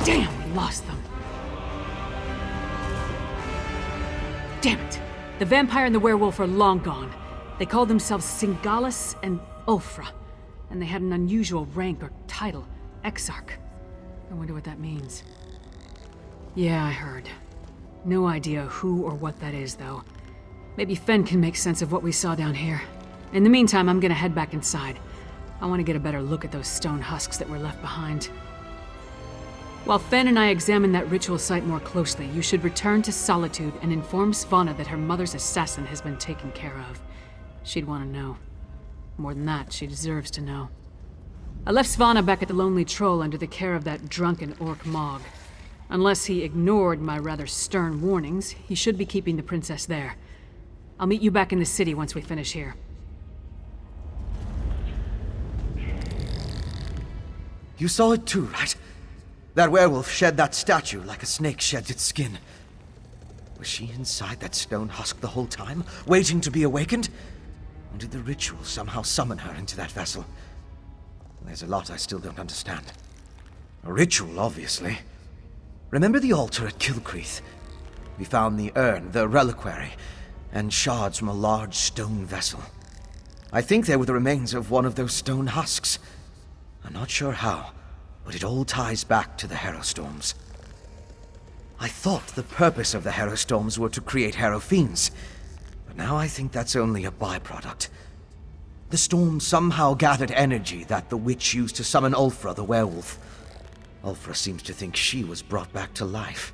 Damn, we lost them. Damn it. The vampire and the werewolf are long gone. They called themselves Singalis and Ulfra, and they had an unusual rank or title, Exarch. I wonder what that means. Yeah, I heard. No idea who or what that is, though. Maybe Fen can make sense of what we saw down here. In the meantime, I'm gonna head back inside. I want to get a better look at those stone husks that were left behind. While Fen and I examine that ritual site more closely, you should return to Solitude and inform Svanna that her mother's assassin has been taken care of. She'd want to know. More than that, she deserves to know. I left Svanna back at the Lonely Troll under the care of that drunken orc Mog. Unless he ignored my rather stern warnings, he should be keeping the princess there. I'll meet you back in the city once we finish here. You saw it too, right? That werewolf shed that statue like a snake sheds its skin. Was she inside that stone husk the whole time, waiting to be awakened? Or did the ritual somehow summon her into that vessel? There's a lot I still don't understand. A ritual, obviously. Remember the altar at Kilcreath? We found the urn, the reliquary, and shards from a large stone vessel. I think they were the remains of one of those stone husks. I'm not sure how, but it all ties back to the Harrowstorms. I thought the purpose of the Harrowstorms were to create Harrow Fiends, but now I think that's only a byproduct. The storm somehow gathered energy that the witch used to summon Ulfra the werewolf. Ulfra seems to think she was brought back to life.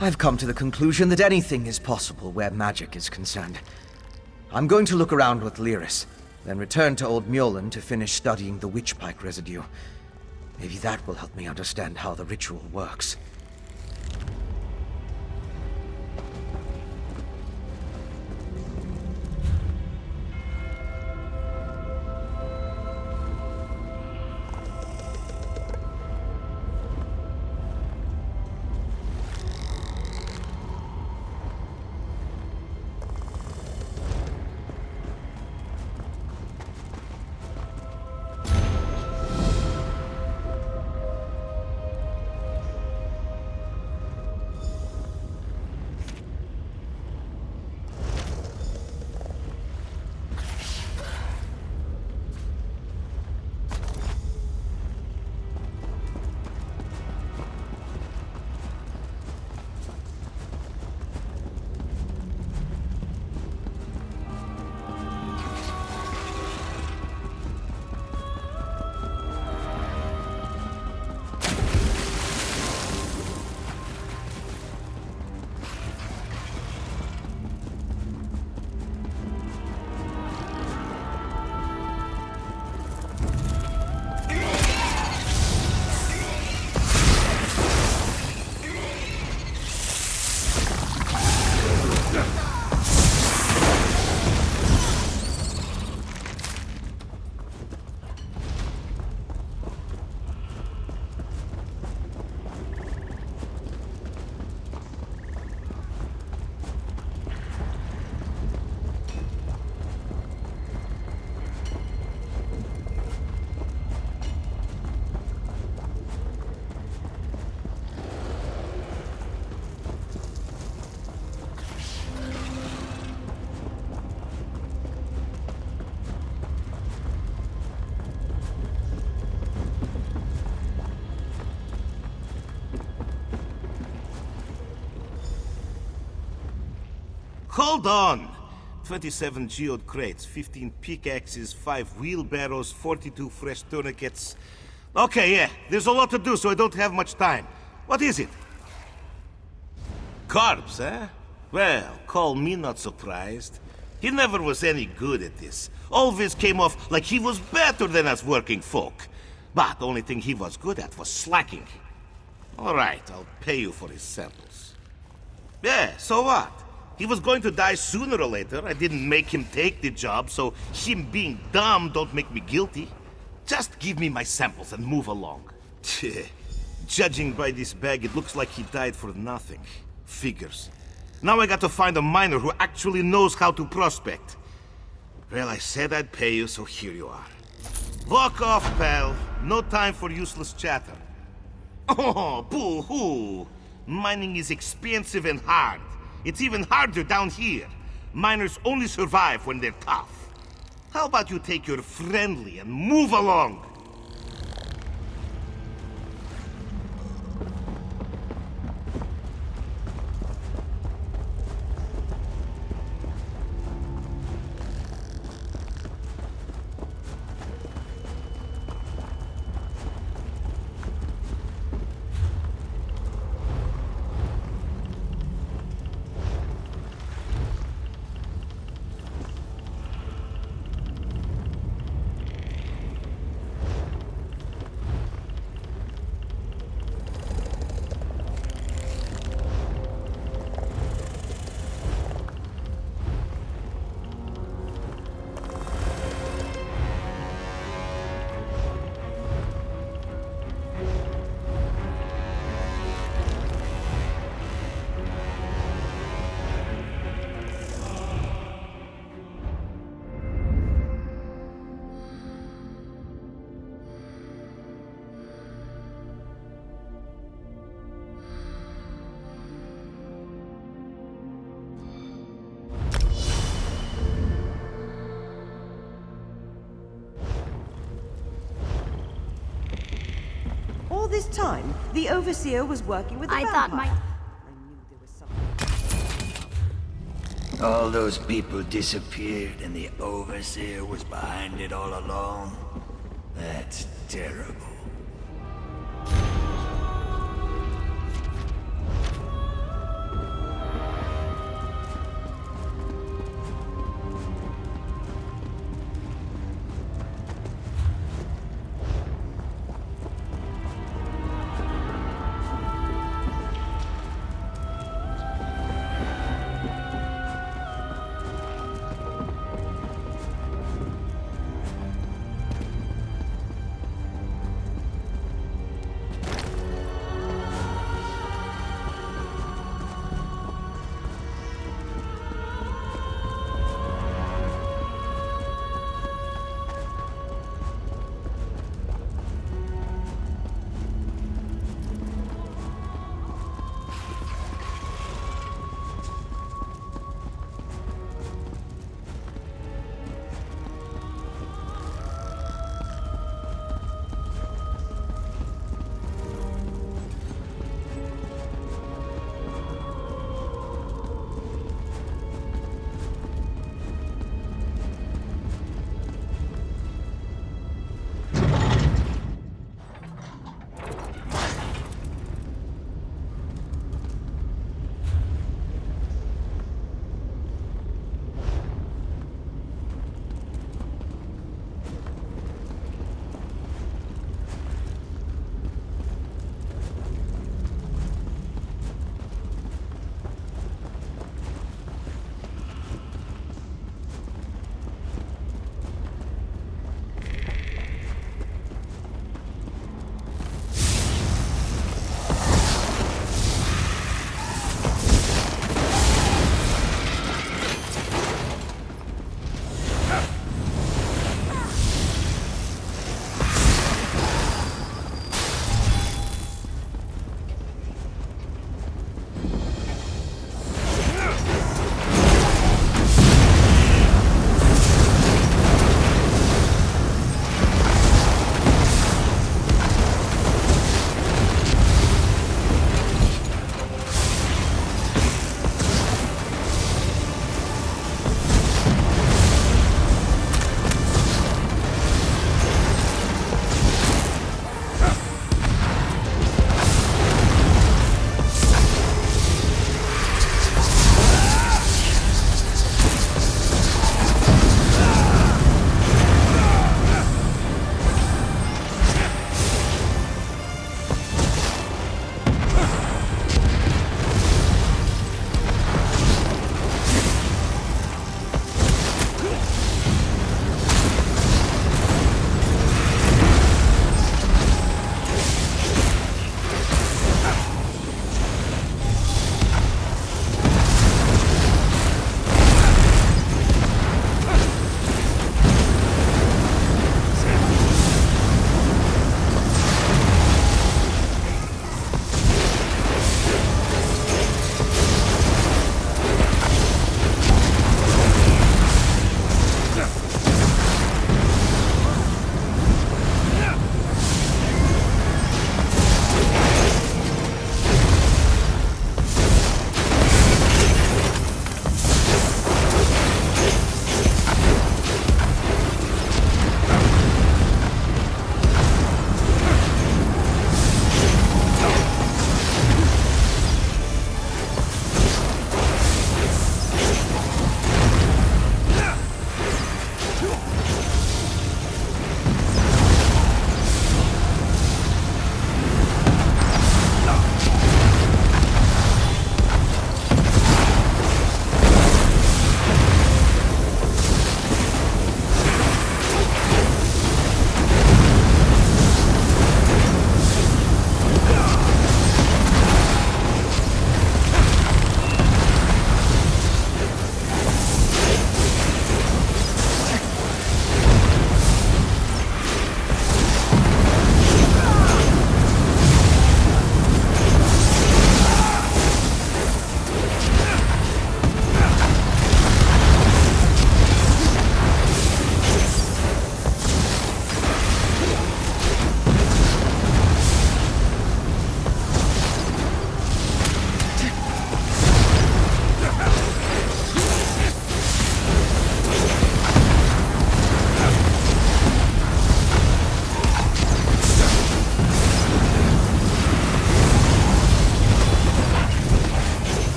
I've come to the conclusion that anything is possible where magic is concerned. I'm going to look around with Lyris, then return to Old Mjolnir to finish studying the witchpike residue. Maybe that will help me understand how the ritual works. Hold on! 27 geode crates, 15 pickaxes, 5 wheelbarrows, 42 fresh tourniquets. Okay, yeah, there's a lot to do, so I don't have much time. What is it? Corpse, eh? Well, call me not surprised. He never was any good at this. Always came off like he was better than us working folk. But the only thing he was good at was slacking. All right, I'll pay you for his samples. Yeah, so what? He was going to die sooner or later. I didn't make him take the job, so him being dumb don't make me guilty. Just give me my samples and move along. Judging by this bag, it looks like he died for nothing. Figures. Now I got to find a miner who actually knows how to prospect. Well, I said I'd pay you, so here you are. Walk off, pal. No time for useless chatter. Oh, boo-hoo. Mining is expensive and hard. It's even harder down here. Miners only survive when they're tough. How about you take your friendly and move along? All this time, the Overseer was working with the vampire. thought my... All those people disappeared and the Overseer was behind it all along? That's terrible.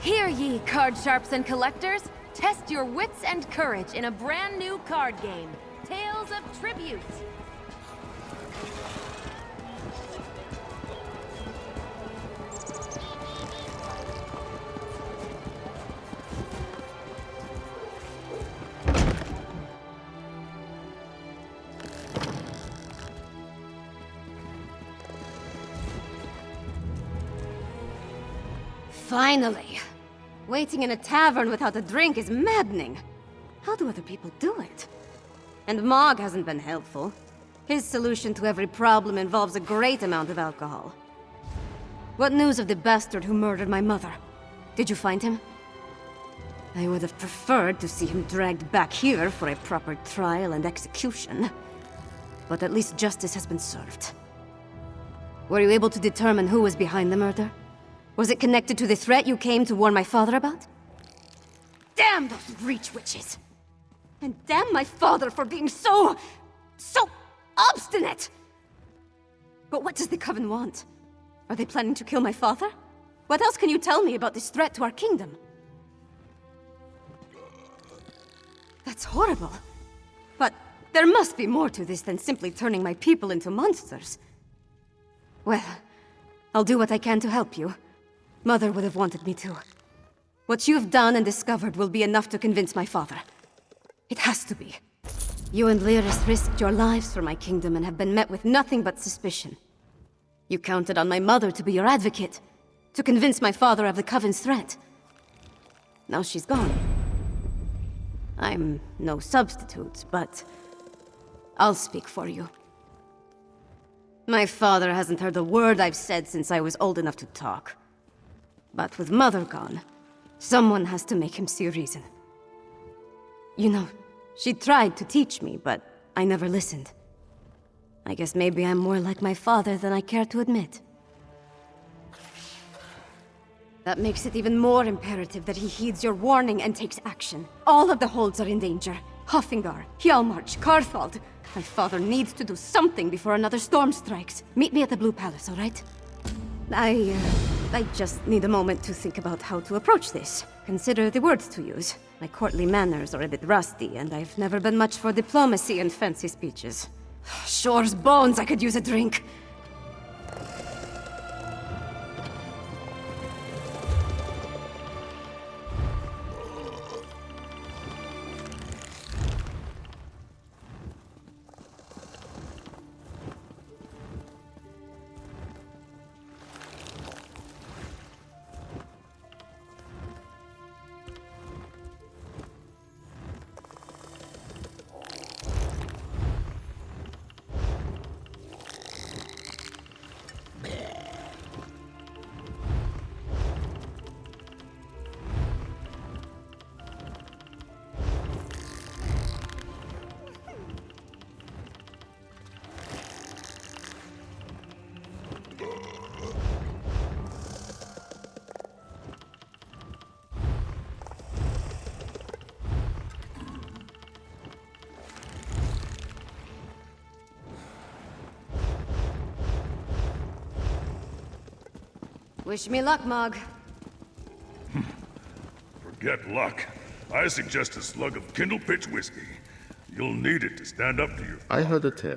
Hear ye, card sharps and collectors. Test your wits and courage in a brand new card game, Tales of Tribute. Finally! Waiting in a tavern without a drink is maddening. How do other people do it? And Mog hasn't been helpful. His solution to every problem involves a great amount of alcohol. What news of the bastard who murdered my mother? Did you find him? I would have preferred to see him dragged back here for a proper trial and execution. But at least justice has been served. Were you able to determine who was behind the murder? Was it connected to the threat you came to warn my father about? Damn those Reach witches! And damn my father for being so obstinate! But what does the Coven want? Are they planning to kill my father? What else can you tell me about this threat to our kingdom? That's horrible. But there must be more to this than simply turning my people into monsters. Well, I'll do what I can to help you. Mother would have wanted me to. What you've done and discovered will be enough to convince my father. It has to be. You and Lyris risked your lives for my kingdom and have been met with nothing but suspicion. You counted on my mother to be your advocate, to convince my father of the Coven's threat. Now she's gone. I'm no substitute, but I'll speak for you. My father hasn't heard a word I've said since I was old enough to talk. But with Mother gone, someone has to make him see reason. You know, she tried to teach me, but I never listened. I guess maybe I'm more like my father than I care to admit. That makes it even more imperative that he heeds your warning and takes action. All of the holds are in danger. Hoffingar, Hjalmarch, Karthald. My father needs to do something before another storm strikes. Meet me at the Blue Palace, all right? I just need a moment to think about how to approach this. Consider the words to use. My courtly manners are a bit rusty, and I've never been much for diplomacy and fancy speeches. Shore's bones, I could use a drink. Wish me luck, Mog. Forget luck. I suggest a slug of Kindle Pitch whiskey. You'll need it to stand up to you. I heard a tale.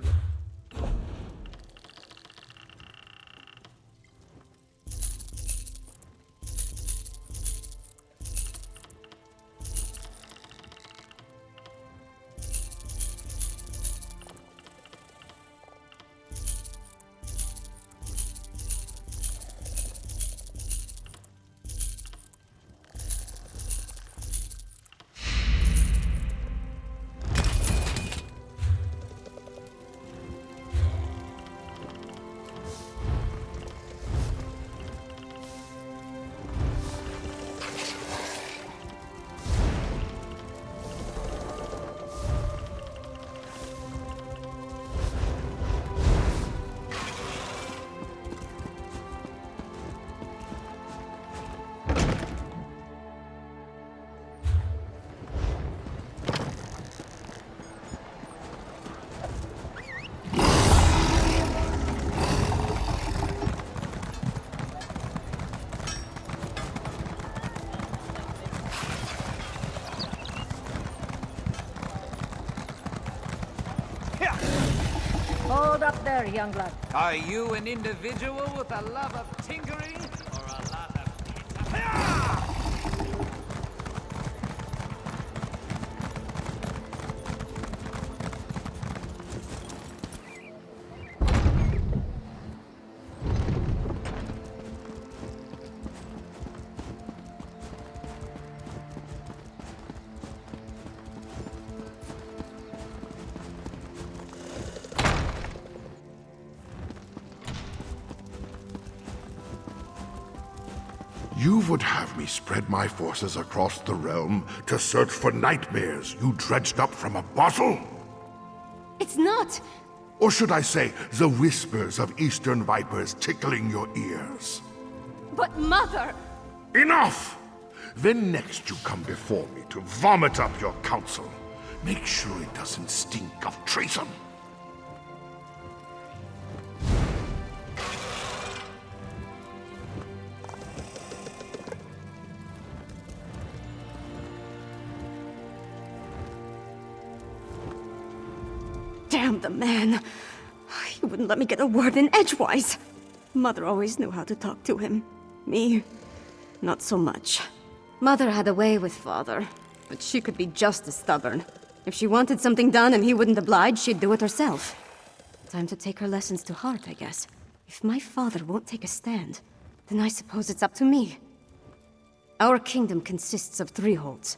Hold up there, young lad. Are you an individual with a love of tinkering, or a lot of... You would have me spread my forces across the realm to search for nightmares you dredged up from a bottle? It's not! Or should I say, the whispers of eastern vipers tickling your ears? But Mother! Enough! Then next you come before me to vomit up your counsel. Make sure it doesn't stink of treason. Damn the man. He wouldn't let me get a word in edgewise. Mother always knew how to talk to him. Me, not so much. Mother had a way with Father, but she could be just as stubborn. If she wanted something done and he wouldn't oblige, she'd do it herself. Time to take her lessons to heart, I guess. If my father won't take a stand, then I suppose it's up to me. Our kingdom consists of 3 holds.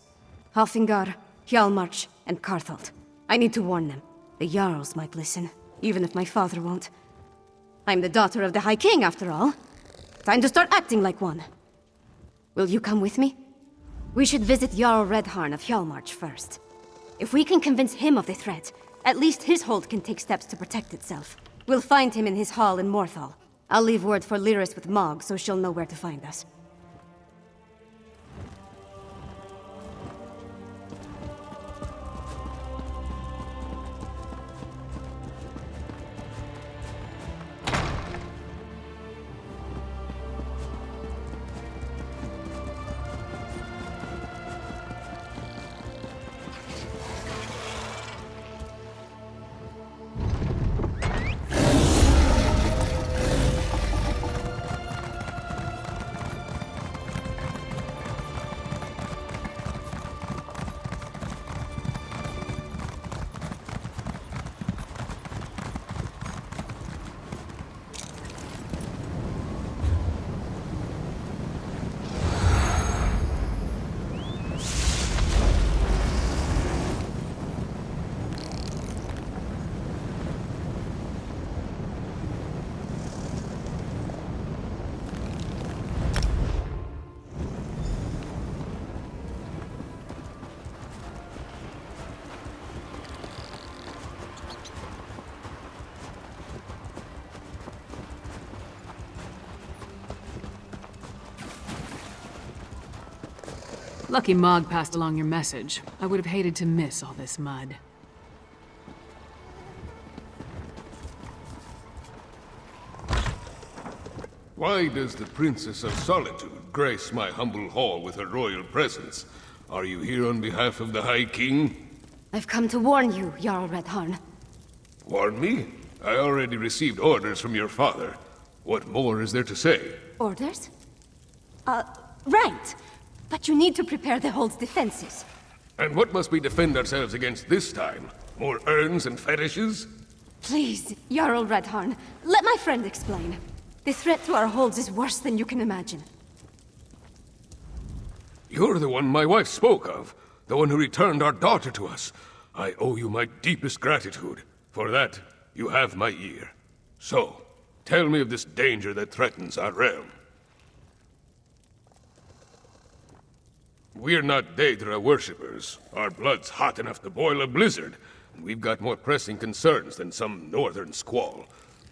Halfingar, Hjalmarch, and Karthald. I need to warn them. The Jarls might listen, even if my father won't. I'm the daughter of the High King, after all. Time to start acting like one. Will you come with me? We should visit Jarl Redharn of Hjalmarch first. If we can convince him of the threat, at least his hold can take steps to protect itself. We'll find him in his hall in Morthal. I'll leave word for Lyris with Mog, so she'll know where to find us. Lucky Mog passed along your message. I would have hated to miss all this mud. Why does the Princess of Solitude grace my humble hall with her royal presence? Are you here on behalf of the High King? I've come to warn you, Jarl Redharn. Warn me? I already received orders from your father. What more is there to say? Orders? Right. But you need to prepare the hold's defenses. And what must we defend ourselves against this time? More urns and fetishes? Please, Jarl Redharn, let my friend explain. The threat to our holds is worse than you can imagine. You're the one my wife spoke of. The one who returned our daughter to us. I owe you my deepest gratitude. For that, you have my ear. So, tell me of this danger that threatens our realm. We're not Daedra worshippers. Our blood's hot enough to boil a blizzard, and we've got more pressing concerns than some northern squall.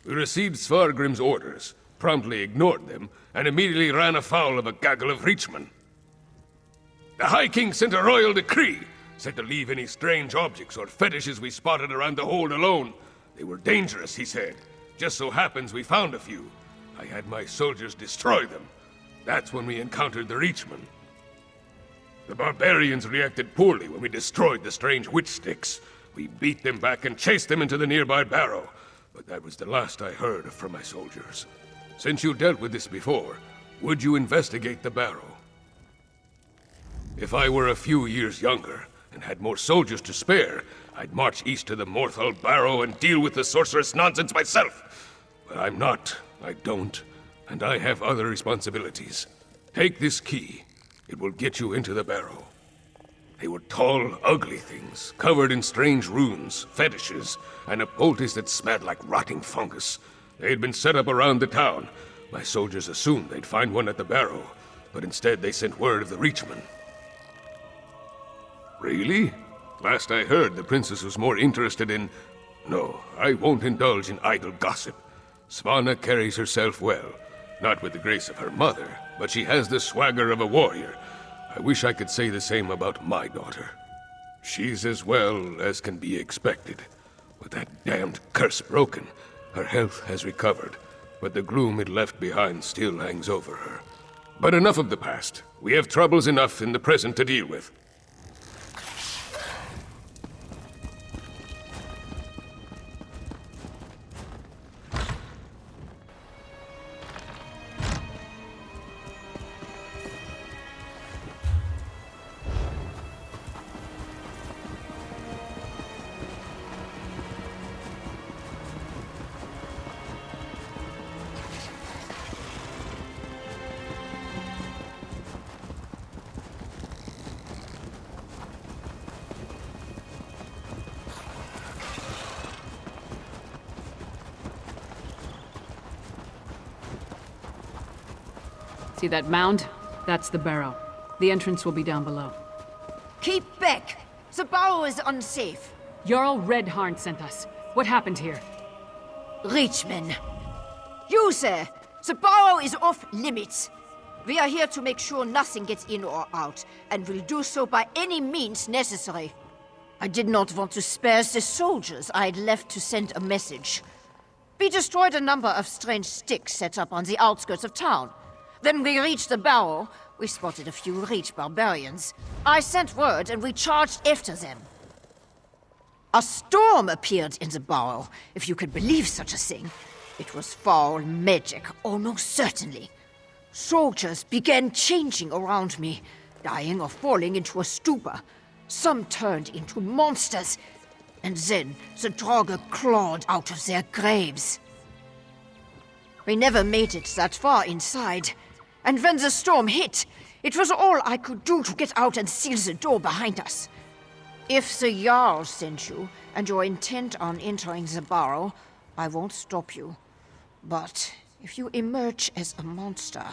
We received Svargrim's orders, promptly ignored them, and immediately ran afoul of a gaggle of Reachmen. The High King sent a royal decree, said to leave any strange objects or fetishes we spotted around the hold alone. They were dangerous, he said. Just so happens we found a few. I had my soldiers destroy them. That's when we encountered the Reachmen. The barbarians reacted poorly when we destroyed the strange witch sticks. We beat them back and chased them into the nearby barrow. but that was the last I heard from my soldiers. Since you dealt with this before, would you investigate the barrow? If I were a few years younger, and had more soldiers to spare, I'd march east to the Morthal Barrow and deal with the sorceress nonsense myself. But I'm not, I don't, and I have other responsibilities. Take this key. It will get you into the barrow. They were tall, ugly things, covered in strange runes, fetishes, and a poultice that smelled like rotting fungus. They had been set up around the town. My soldiers assumed they'd find one at the barrow, but instead they sent word of the Reachman. Really? Last I heard, the princess was more interested in... No, I won't indulge in idle gossip. Svanna carries herself well. Not with the grace of her mother, but she has the swagger of a warrior. I wish I could say the same about my daughter. She's as well as can be expected. With that damned curse broken, her health has recovered, but the gloom it left behind still hangs over her. But enough of the past. We have troubles enough in the present to deal with. See that mound? That's the barrow. The entrance will be down below. Keep back! The barrow is unsafe. Jarl Redharn sent us. What happened here? Reachman. You, sir! The barrow is off limits. We are here to make sure nothing gets in or out, and will do so by any means necessary. I did not want to spare the soldiers I had left to send a message. We destroyed a number of strange sticks set up on the outskirts of town. When we reached the barrow, we spotted a few Reach barbarians. I sent word and we charged after them. A storm appeared in the barrow, if you could believe such a thing. It was foul magic, almost certainly. Soldiers began changing around me, dying or falling into a stupor. Some turned into monsters, and then the Draugr clawed out of their graves. We never made it that far inside. And when the storm hit, it was all I could do to get out and seal the door behind us. If the Jarl sent you, and you're intent on entering the barrow, I won't stop you. But if you emerge as a monster...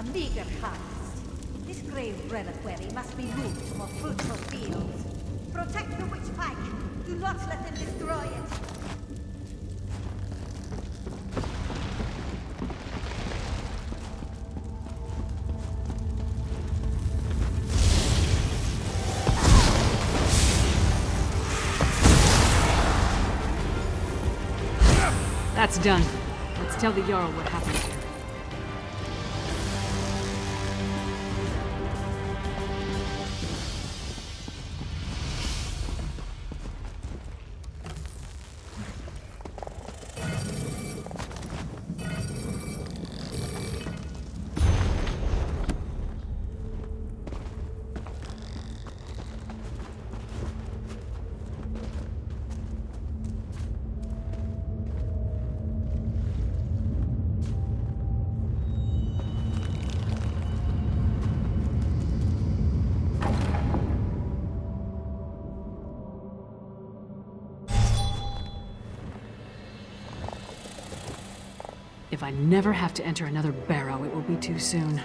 A meager harvest. This grey reliquary must be moved to more fruitful fields. Protect the witch pike. Do not let them destroy it. That's done. Let's tell the Jarl what happened here. If I never have to enter another barrow, it will be too soon.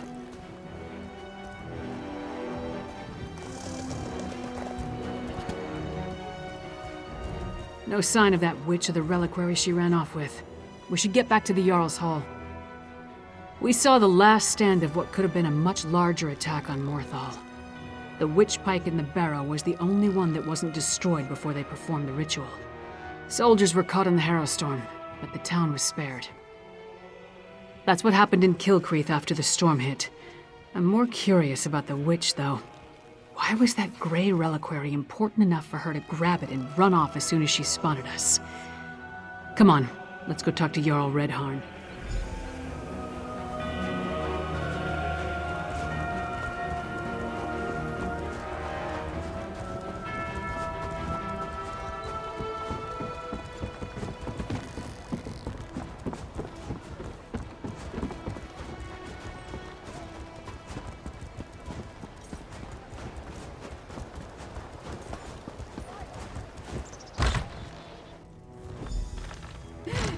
No sign of that witch or the reliquary she ran off with. We should get back to the Jarl's Hall. We saw the last stand of what could have been a much larger attack on Morthal. The witch pike in the barrow was the only one that wasn't destroyed before they performed the ritual. Soldiers were caught in the Harrowstorm, but the town was spared. That's what happened in Kilcreath after the storm hit. I'm more curious about the witch, though. Why was that grey reliquary important enough for her to grab it and run off as soon as she spotted us? Come on, let's go talk to Jarl Redharn.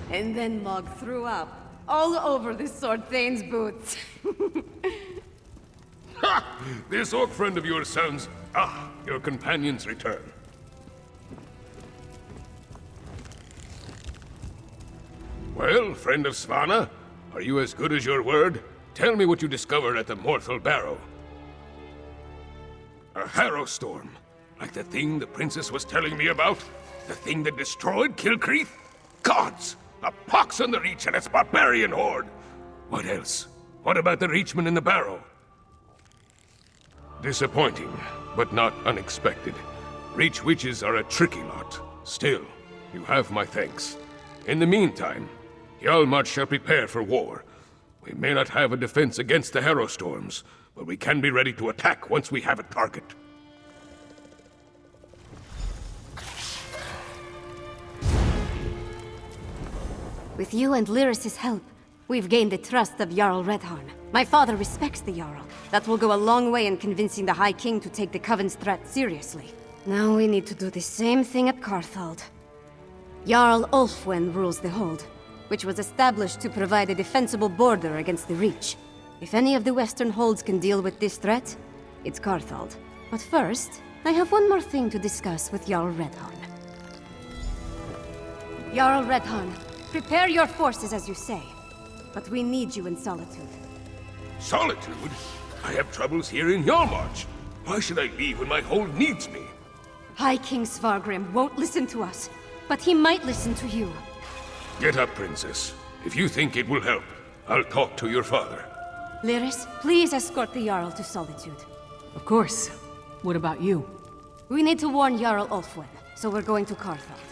And then Mog threw up all over the Sword Thane's boots. Ha! This orc friend of yours sounds... Ah, your companion's return. Well, friend of Svanna, are you as good as your word? Tell me what you discovered at the Morthal Barrow. A Harrowstorm, like the thing the princess was telling me about? The thing that destroyed Kilcreath? Gods! A pox on the Reach and its barbarian horde! What else? What about the Reachman in the barrow? Disappointing, but not unexpected. Reach witches are a tricky lot. Still, you have my thanks. In the meantime, Hjalmar shall prepare for war. We may not have a defense against the Harrowstorms, but we can be ready to attack once we have a target. With you and Lyris's help, we've gained the trust of Jarl Redharn. My father respects the Jarl. That will go a long way in convincing the High King to take the Coven's threat seriously. Now we need to do the same thing at Carthald. Jarl Ulfwen rules the Hold, which was established to provide a defensible border against the Reach. If any of the Western Holds can deal with this threat, it's Carthald. But first, I have one more thing to discuss with Jarl Redharn. Jarl Redharn, prepare your forces as you say, but we need you in Solitude. Solitude? I have troubles here in Hjalmarch. Why should I leave when my hold needs me? High King Svargrim won't listen to us, but he might listen to you. Get up, Princess. If you think it will help, I'll talk to your father. Lyris, please escort the Jarl to Solitude. Of course. What about you? We need to warn Jarl Ulfwen, so we're going to Carthald.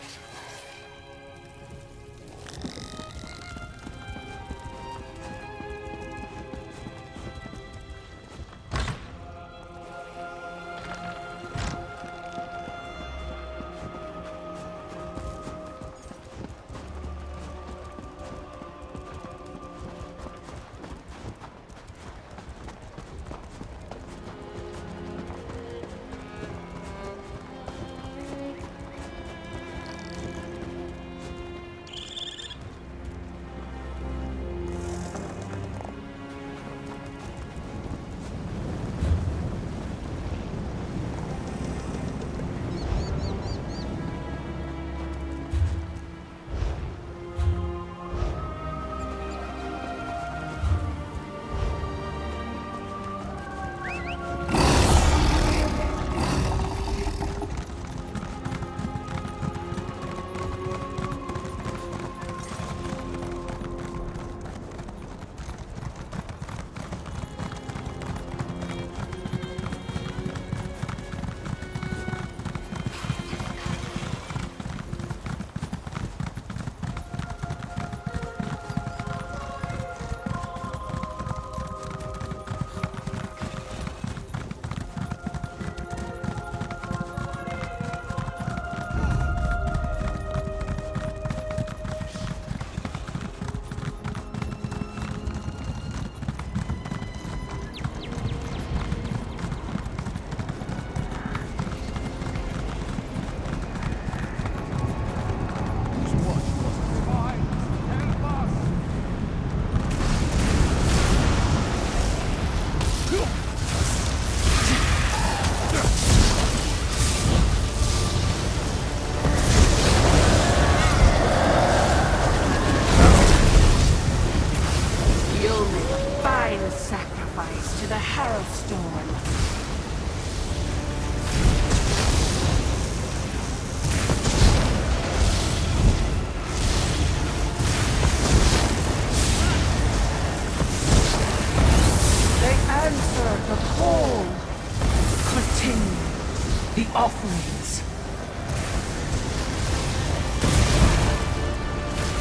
offerings.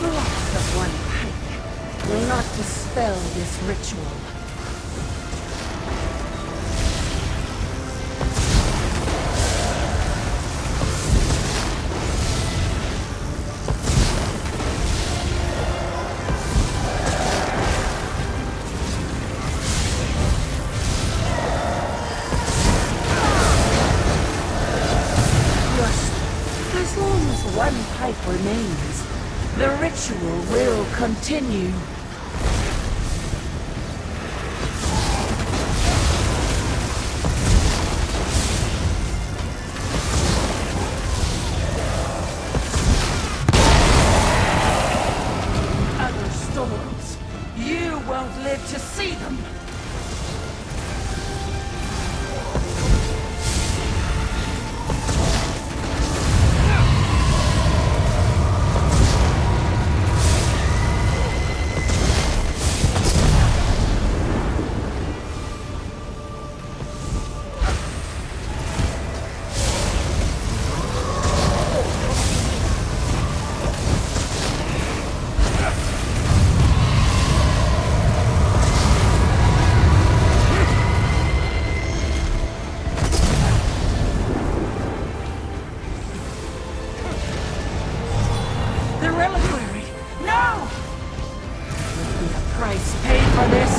The loss of one pike will not dispel this ritual. As long as one pipe remains, the ritual will continue. Other storms, you won't live to see them. The reliquary! No! Will be a price paid for this.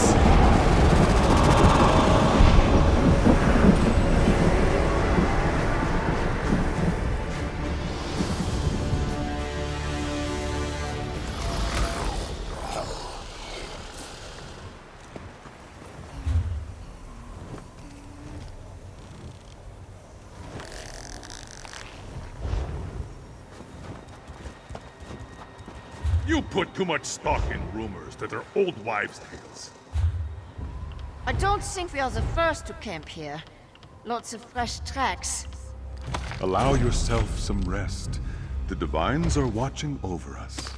You put too much stock in rumors that are old wives' tales. I don't think we are the first to camp here. Lots of fresh tracks. Allow yourself some rest. The Divines are watching over us.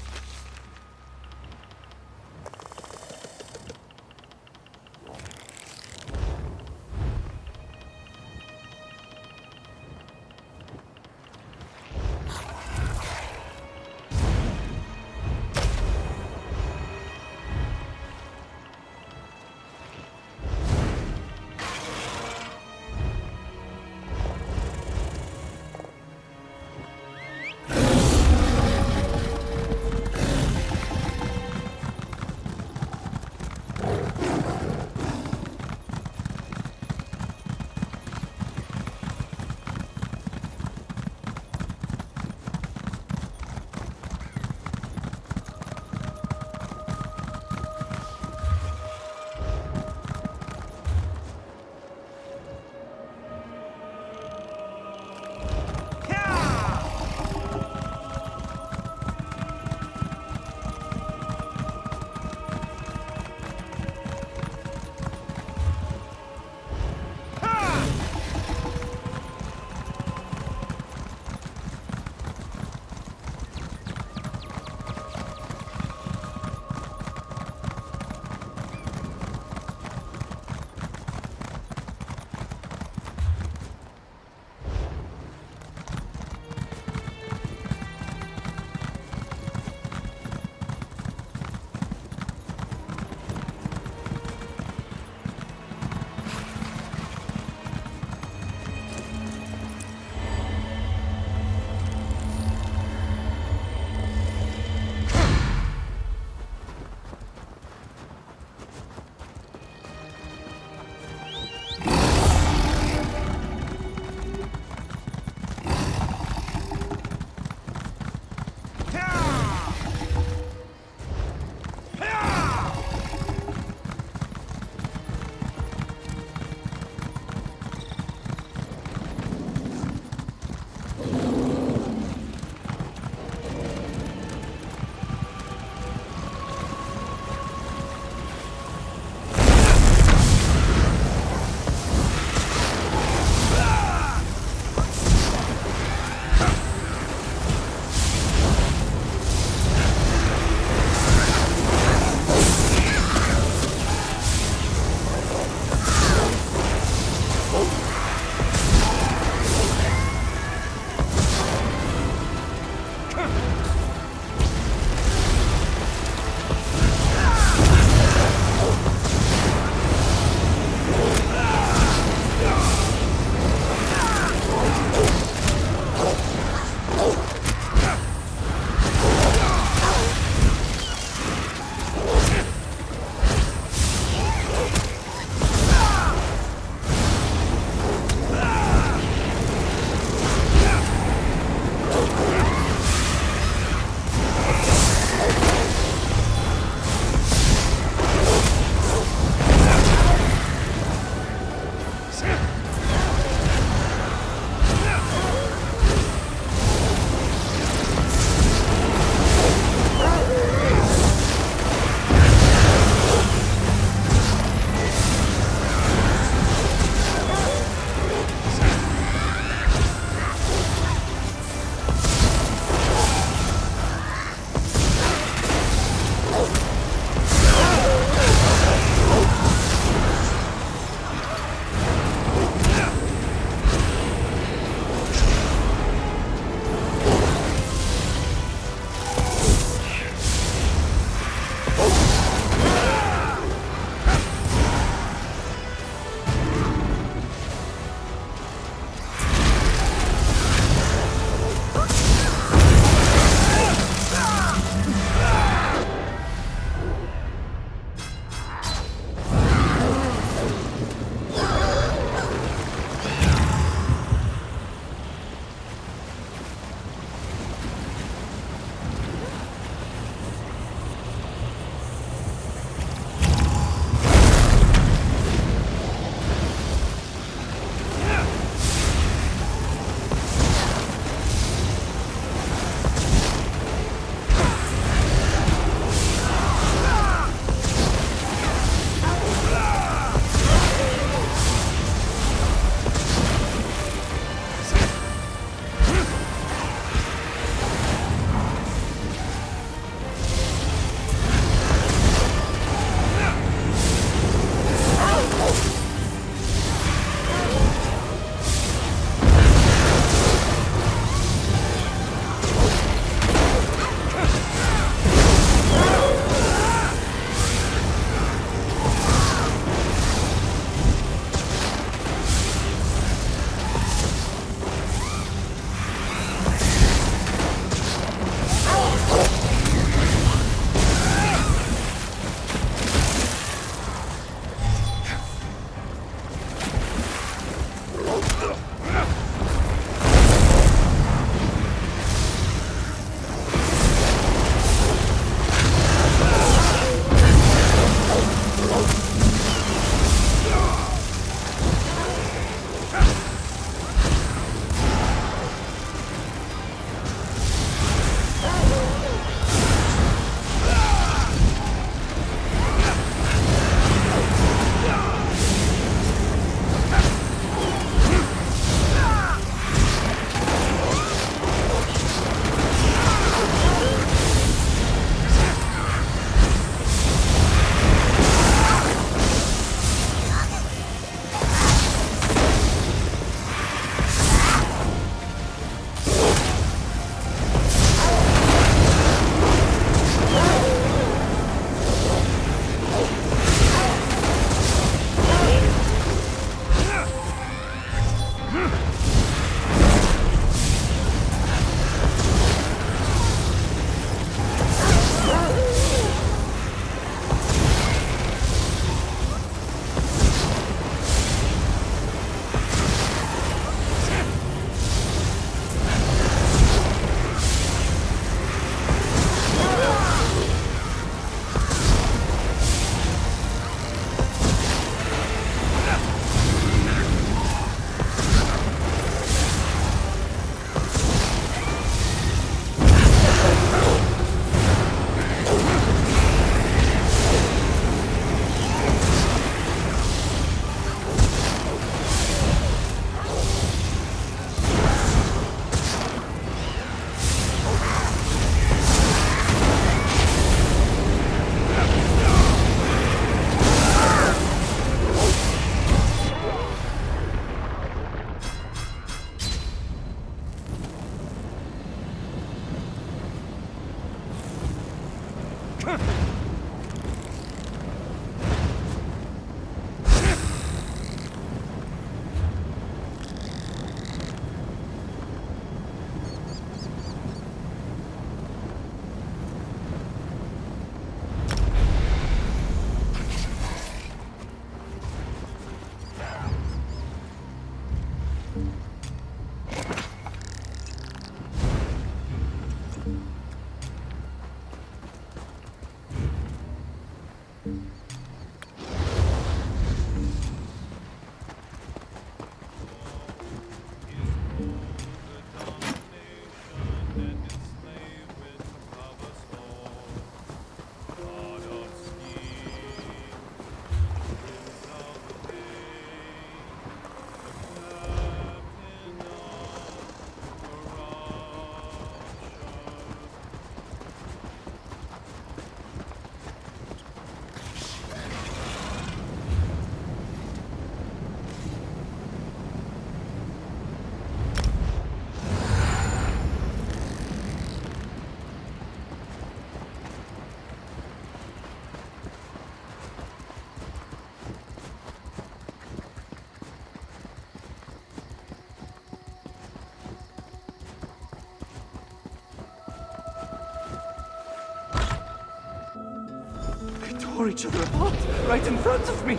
Tore each other apart, right in front of me.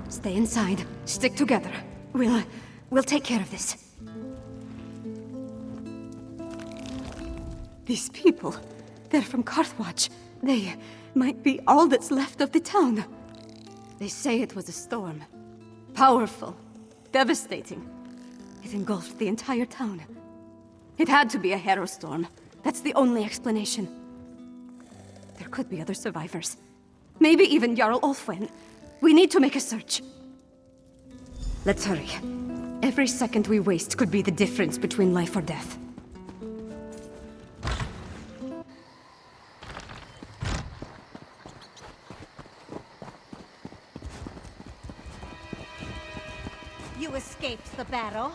Stay inside. Stick together. We'll take care of this. These people, they're from Carthwatch. They might be all that's left of the town. They say it was a storm. Powerful. Devastating. It engulfed the entire town. It had to be a hero storm. That's the only explanation. There could be other survivors. Maybe even Jarl Ulfwin. We need to make a search. Let's hurry. Every second we waste could be the difference between life or death. You escaped the barrow?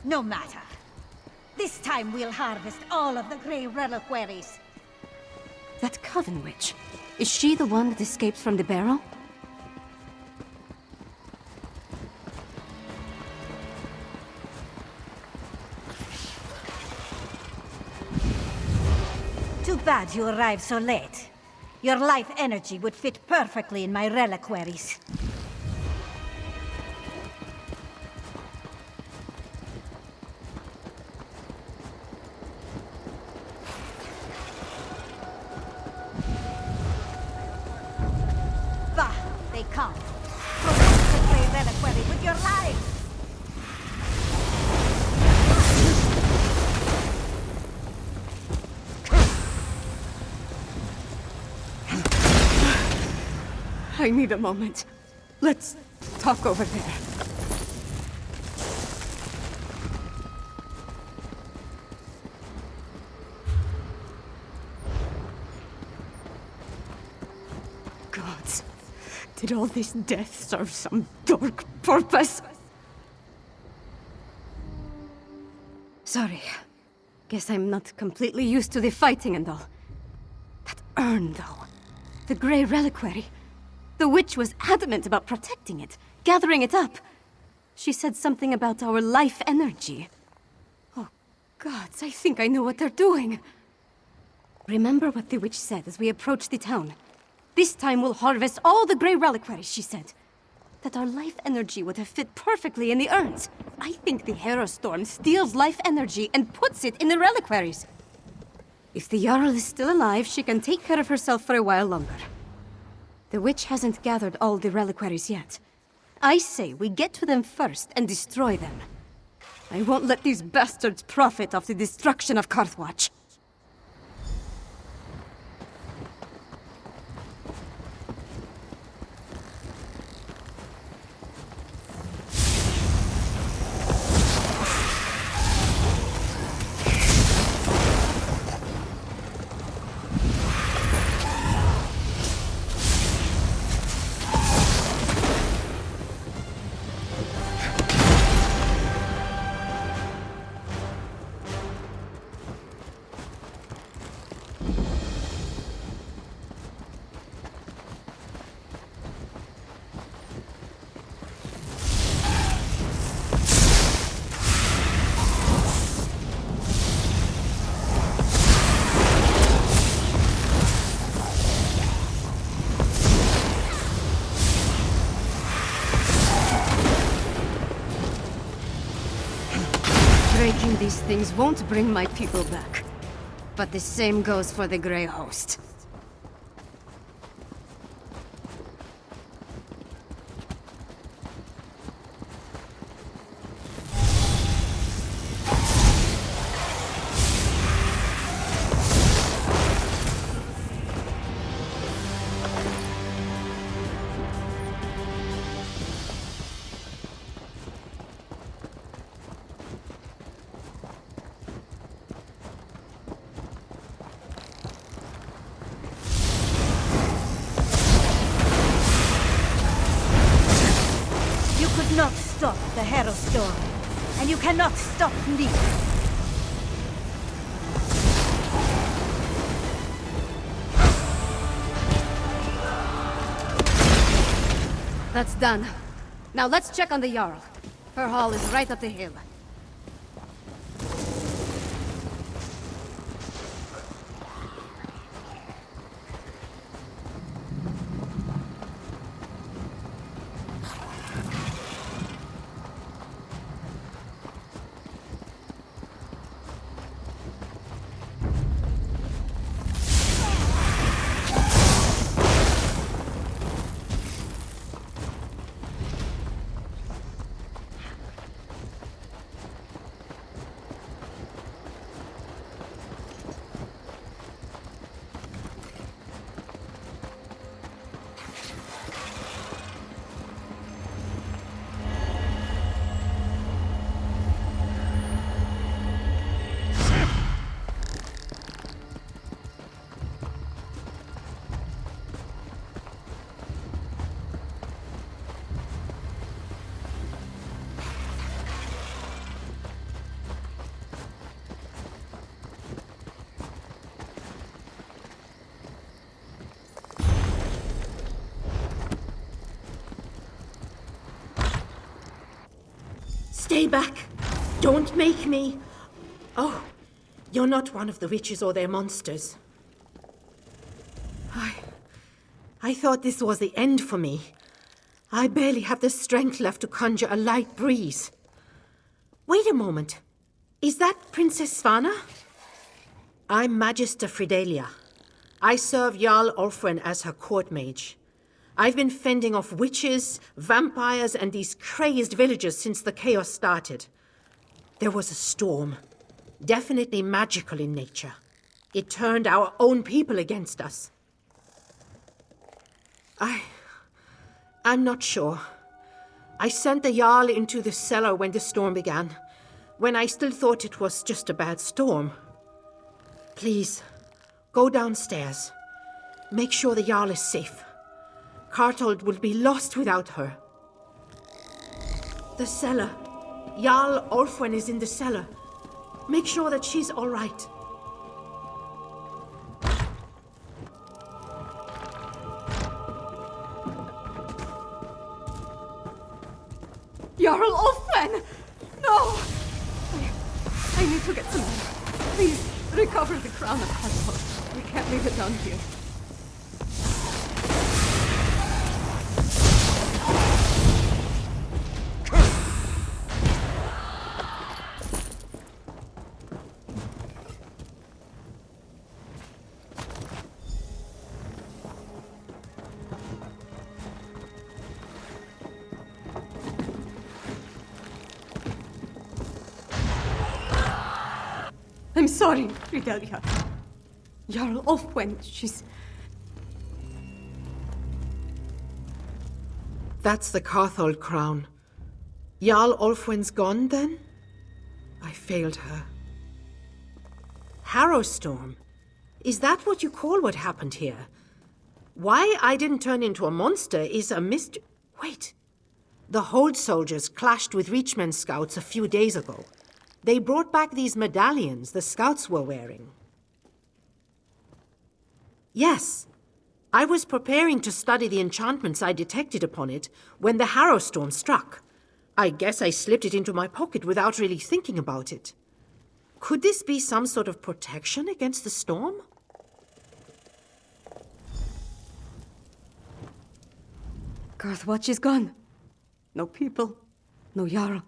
No matter. This time we'll harvest all of the Grey reliquaries. That Coven Witch. Is she the one that escaped from the barrow? Too bad you arrived so late. Your life energy would fit perfectly in my reliquaries. Bah, they come. Protect the Grey reliquary with your lives! I need a moment. Let's talk over there. Gods, did all this death serve some dark purpose? Sorry. Guess I'm not completely used to the fighting and all. That urn, though. The Grey reliquary. The witch was adamant about protecting it, gathering it up. She said something about our life energy. Oh, gods, I think I know what they're doing. Remember what the witch said as we approached the town. This time we'll harvest all the Grey reliquaries, she said. That our life energy would have fit perfectly in the urns. I think the Hero Storm steals life energy and puts it in the reliquaries. If the Jarl is still alive, she can take care of herself for a while longer. The witch hasn't gathered all the reliquaries yet. I say we get to them first and destroy them. I won't let these bastards profit off the destruction of Carthwatch. These things won't bring my people back. But the same goes for the Grey Host. Not stop the Harrow Storm, and you cannot stop me. That's done. Now let's check on the Jarl. Her hall is right up the hill. Stay back! Don't make me... Oh, you're not one of the witches or their monsters. I thought this was the end for me. I barely have the strength left to conjure a light breeze. Wait a moment. Is that Princess Svana? I'm Magister Fridelia. I serve Jarl Orphan as her court mage. I've been fending off witches, vampires, and these crazed villagers since the chaos started. There was a storm, definitely magical in nature. It turned our own people against us. I'm not sure. I sent the Jarl into the cellar when the storm began, when I still thought it was just a bad storm. Please, go downstairs. Make sure the Jarl is safe. Cartold will be lost without her. The cellar. Jarl Orphan is in the cellar. Make sure that she's all right. Jarl Orphan! No! I need to get some air. Please, recover the crown of Cartold. We can't leave it down here. I'm sorry, Fridelia. Jarl Orphan, she's... That's the Carthold crown. Jarl Orphan's gone, then? I failed her. Harrowstorm? Is that what you call what happened here? Why I didn't turn into a monster is a mystery. Wait. The Hold soldiers clashed with Reachman scouts a few days ago. They brought back these medallions the scouts were wearing. Yes. I was preparing to study the enchantments I detected upon it when the Harrowstorm struck. I guess I slipped it into my pocket without really thinking about it. Could this be some sort of protection against the storm? Garthwatch is gone. No people, no Jarl.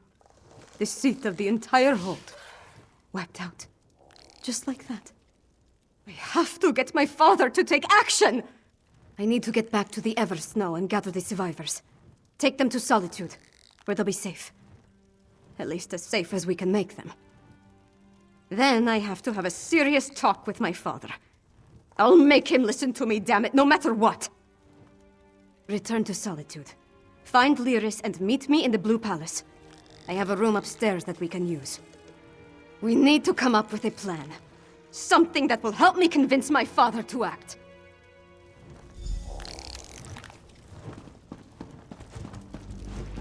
The seat of the entire hold. Wiped out. Just like that. I have to get my father to take action! I need to get back to the Eversnow and gather the survivors. Take them to Solitude, where they'll be safe. At least as safe as we can make them. Then I have to have a serious talk with my father. I'll make him listen to me, damn it, no matter what! Return to Solitude. Find Lyris and meet me in the Blue Palace. I have a room upstairs that we can use. We need to come up with a plan. Something that will help me convince my father to act.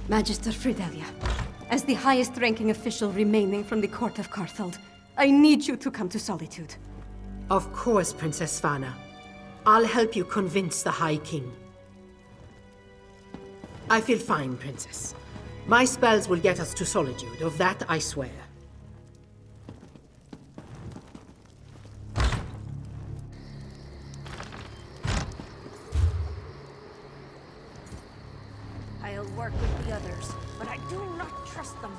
Magister Fridelia, as the highest-ranking official remaining from the court of Carthald, I need you to come to Solitude. Of course, Princess Svana. I'll help you convince the High King. I feel fine, Princess. My spells will get us to Solitude, of that I swear. I'll work with the others, but I do not trust them.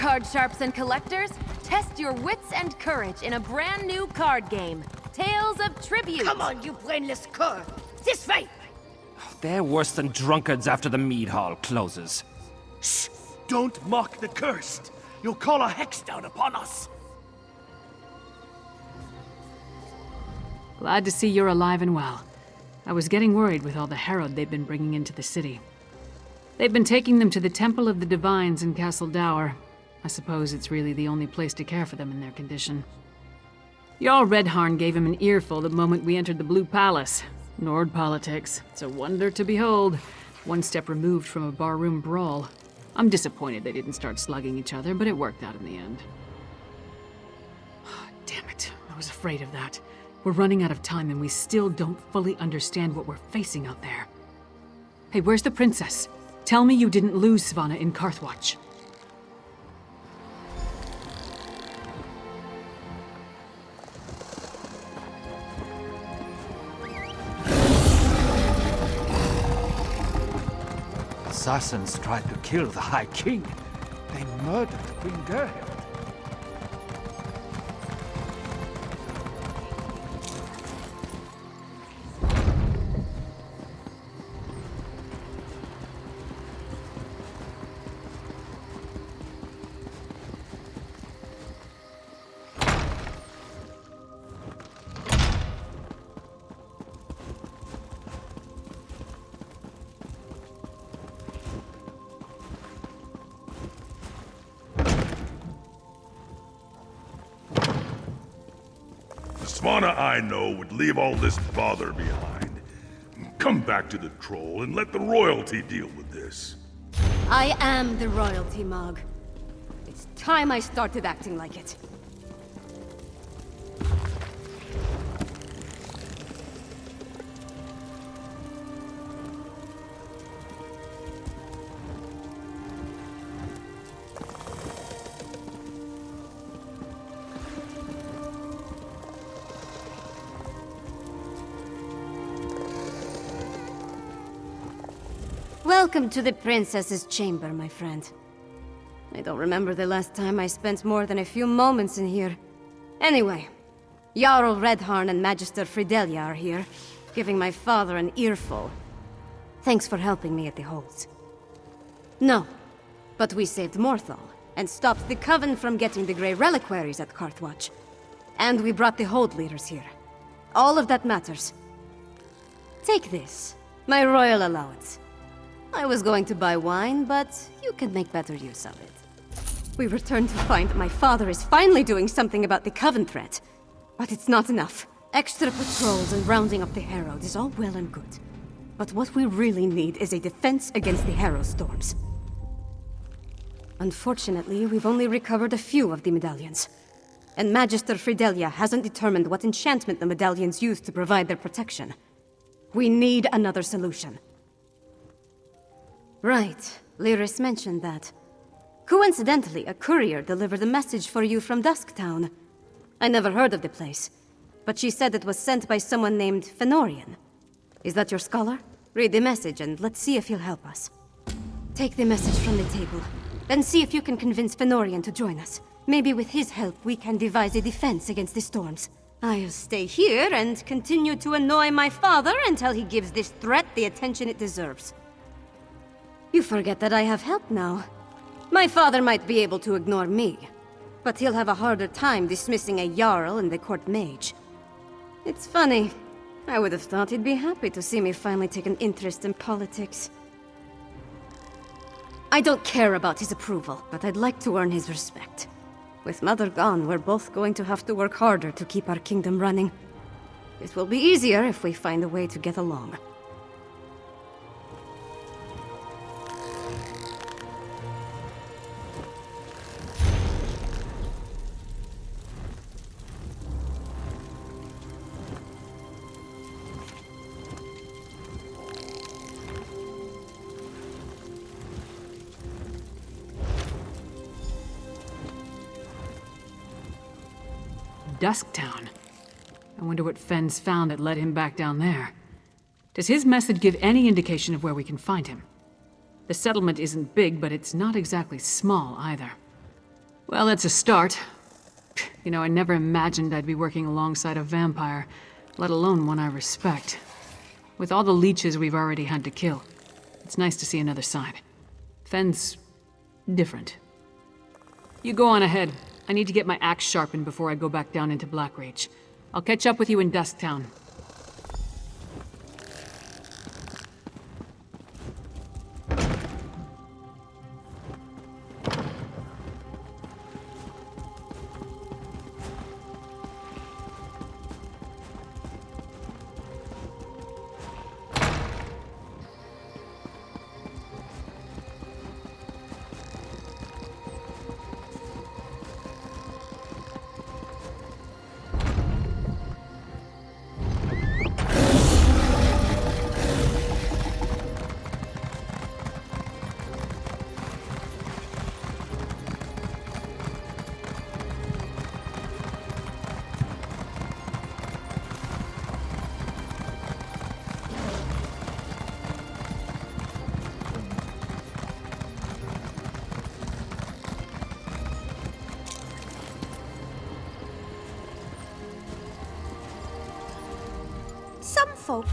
card sharps and collectors, test your wits and courage in a brand new card game, Tales of Tribute. Come on, you brainless cur! This way! They're worse than drunkards after the mead hall closes. Shh! Don't mock the cursed! You'll call a hex down upon us! Glad to see you're alive and well. I was getting worried with all the herald they've been bringing into the city. They've been taking them to the Temple of the Divines in Castle Dower. I suppose it's really the only place to care for them in their condition. Jarl Redharn gave him an earful the moment we entered the Blue Palace. Nord politics. It's a wonder to behold. One step removed from a barroom brawl. I'm disappointed they didn't start slugging each other, but it worked out in the end. Damn it. I was afraid of that. We're running out of time and we still don't fully understand what we're facing out there. Hey, where's the princess? Tell me you didn't lose Svanna in Carthwatch. Assassins tried to kill the High King. They murdered Queen Gerhild. Svanna I know would leave all this bother behind. Come back to the troll and let the royalty deal with this. I am the royalty, Mog. It's time I started acting like it. Welcome to the princess's chamber, my friend. I don't remember the last time I spent more than a few moments in here. Anyway, Jarl Redharn and Magister Fidelia are here, giving my father an earful. Thanks for helping me at the holds. No, but we saved Morthal, and stopped the Coven from getting the Grey Reliquaries at Carthwatch. And we brought the hold leaders here. All of that matters. Take this, my royal allowance. I was going to buy wine, but you can make better use of it. We return to find that my father is finally doing something about the Coven threat. But it's not enough. Extra patrols and rounding up the Herald is all well and good. But what we really need is a defense against the Harrow storms. Unfortunately, we've only recovered a few of the medallions. And Magister Fidelia hasn't determined what enchantment the medallions use to provide their protection. We need another solution. Right, Lyris mentioned that. Coincidentally, a courier delivered a message for you from Dusktown. I never heard of the place, but she said it was sent by someone named Fenorian. Is that your scholar? Read the message and let's see if he'll help us. Take the message from the table, then see if you can convince Fenorian to join us. Maybe with his help we can devise a defense against the storms. I'll stay here and continue to annoy my father until he gives this threat the attention it deserves. You forget that I have help now. My father might be able to ignore me, but he'll have a harder time dismissing a Jarl and the court mage. It's funny. I would have thought he'd be happy to see me finally take an interest in politics. I don't care about his approval, but I'd like to earn his respect. With Mother gone, we're both going to have to work harder to keep our kingdom running. It will be easier if we find a way to get along. Dusktown. I wonder what Fenn's found that led him back down there. Does his message give any indication of where we can find him? The settlement isn't big, but it's not exactly small either. Well, that's a start. You know, I never imagined I'd be working alongside a vampire, let alone one I respect. With all the leeches we've already had to kill, it's nice to see another side. Fenn's different. You go on ahead. I need to get my axe sharpened before I go back down into Blackreach. I'll catch up with you in Dusktown. Some folk...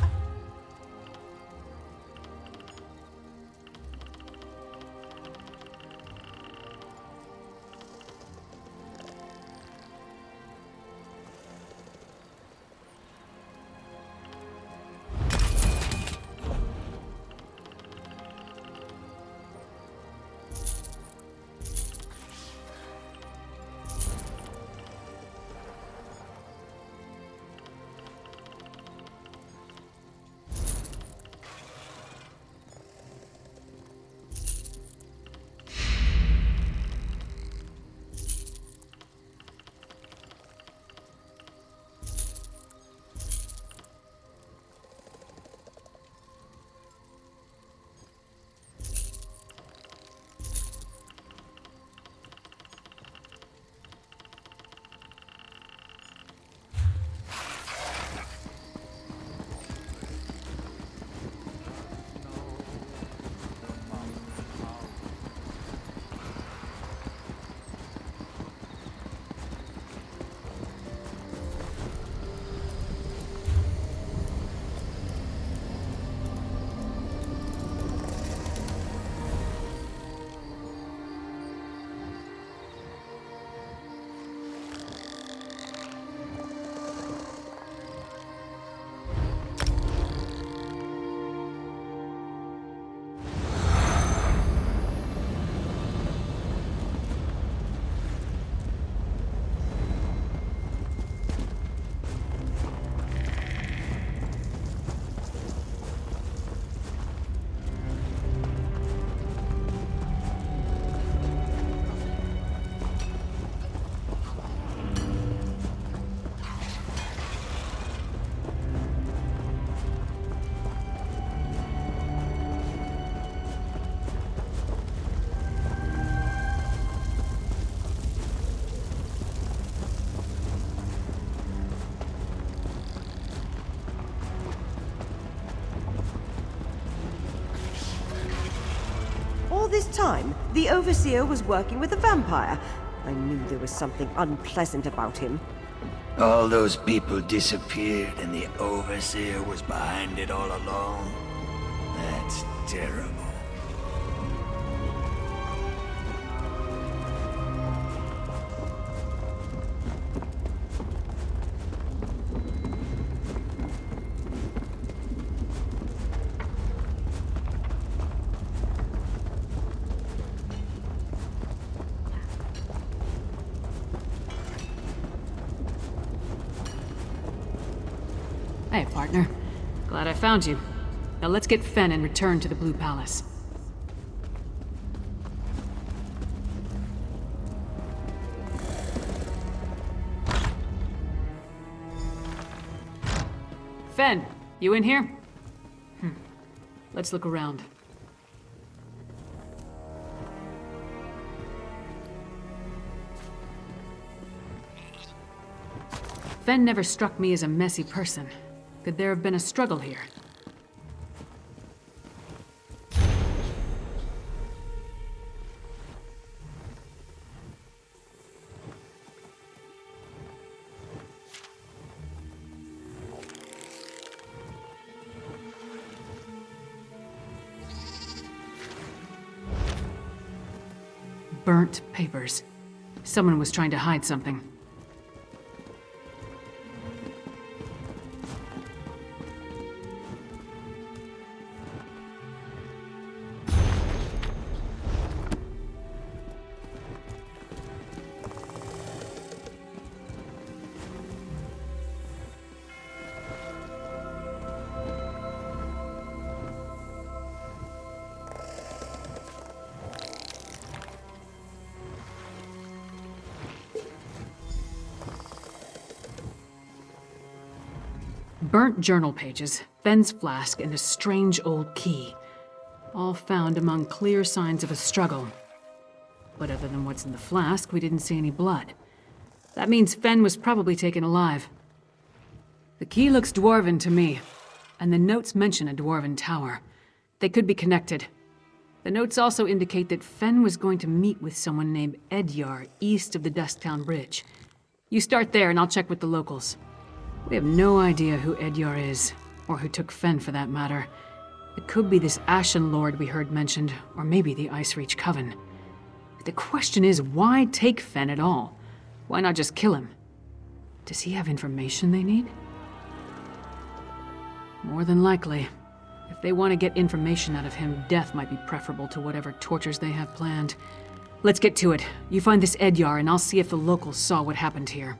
All this time, the Overseer was working with a vampire. I knew there was something unpleasant about him. All those people disappeared and the Overseer was behind it all along. That's terrible. Hey, partner. Glad I found you. Now let's get Fenn and return to the Blue Palace. Fenn, you in here? Let's look around. Fenn never struck me as a messy person. Could there have been a struggle here? burnt papers. Someone was trying to hide something. Burnt journal pages, Fenn's flask, and a strange old key. All found among clear signs of a struggle. But other than what's in the flask, we didn't see any blood. That means Fenn was probably taken alive. The key looks dwarven to me, and the notes mention a dwarven tower. They could be connected. The notes also indicate that Fenn was going to meet with someone named Edyar east of the Dusktown Bridge. You start there and I'll check with the locals. We have no idea who Edyar is, or who took Fenn for that matter. It could be this Ashen Lord we heard mentioned, or maybe the Icereach Coven. But the question is, why take Fenn at all? Why not just kill him? Does he have information they need? More than likely. If they want to get information out of him, death might be preferable to whatever tortures they have planned. Let's get to it. You find this Edyar, and I'll see if the locals saw what happened here.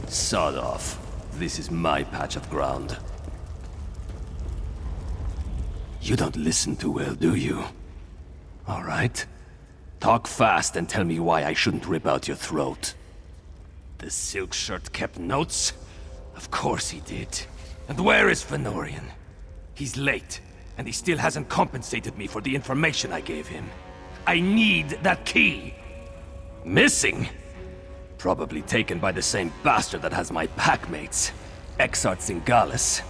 Sod off. This is my patch of ground. You don't listen too well, do you? All right. Talk fast and tell me why I shouldn't rip out your throat. The silk shirt kept notes? Of course he did. And where is Fenorian? He's late, and he still hasn't compensated me for the information I gave him. I need that key! Missing? Probably taken by the same bastard that has my packmates, Exart Singalis.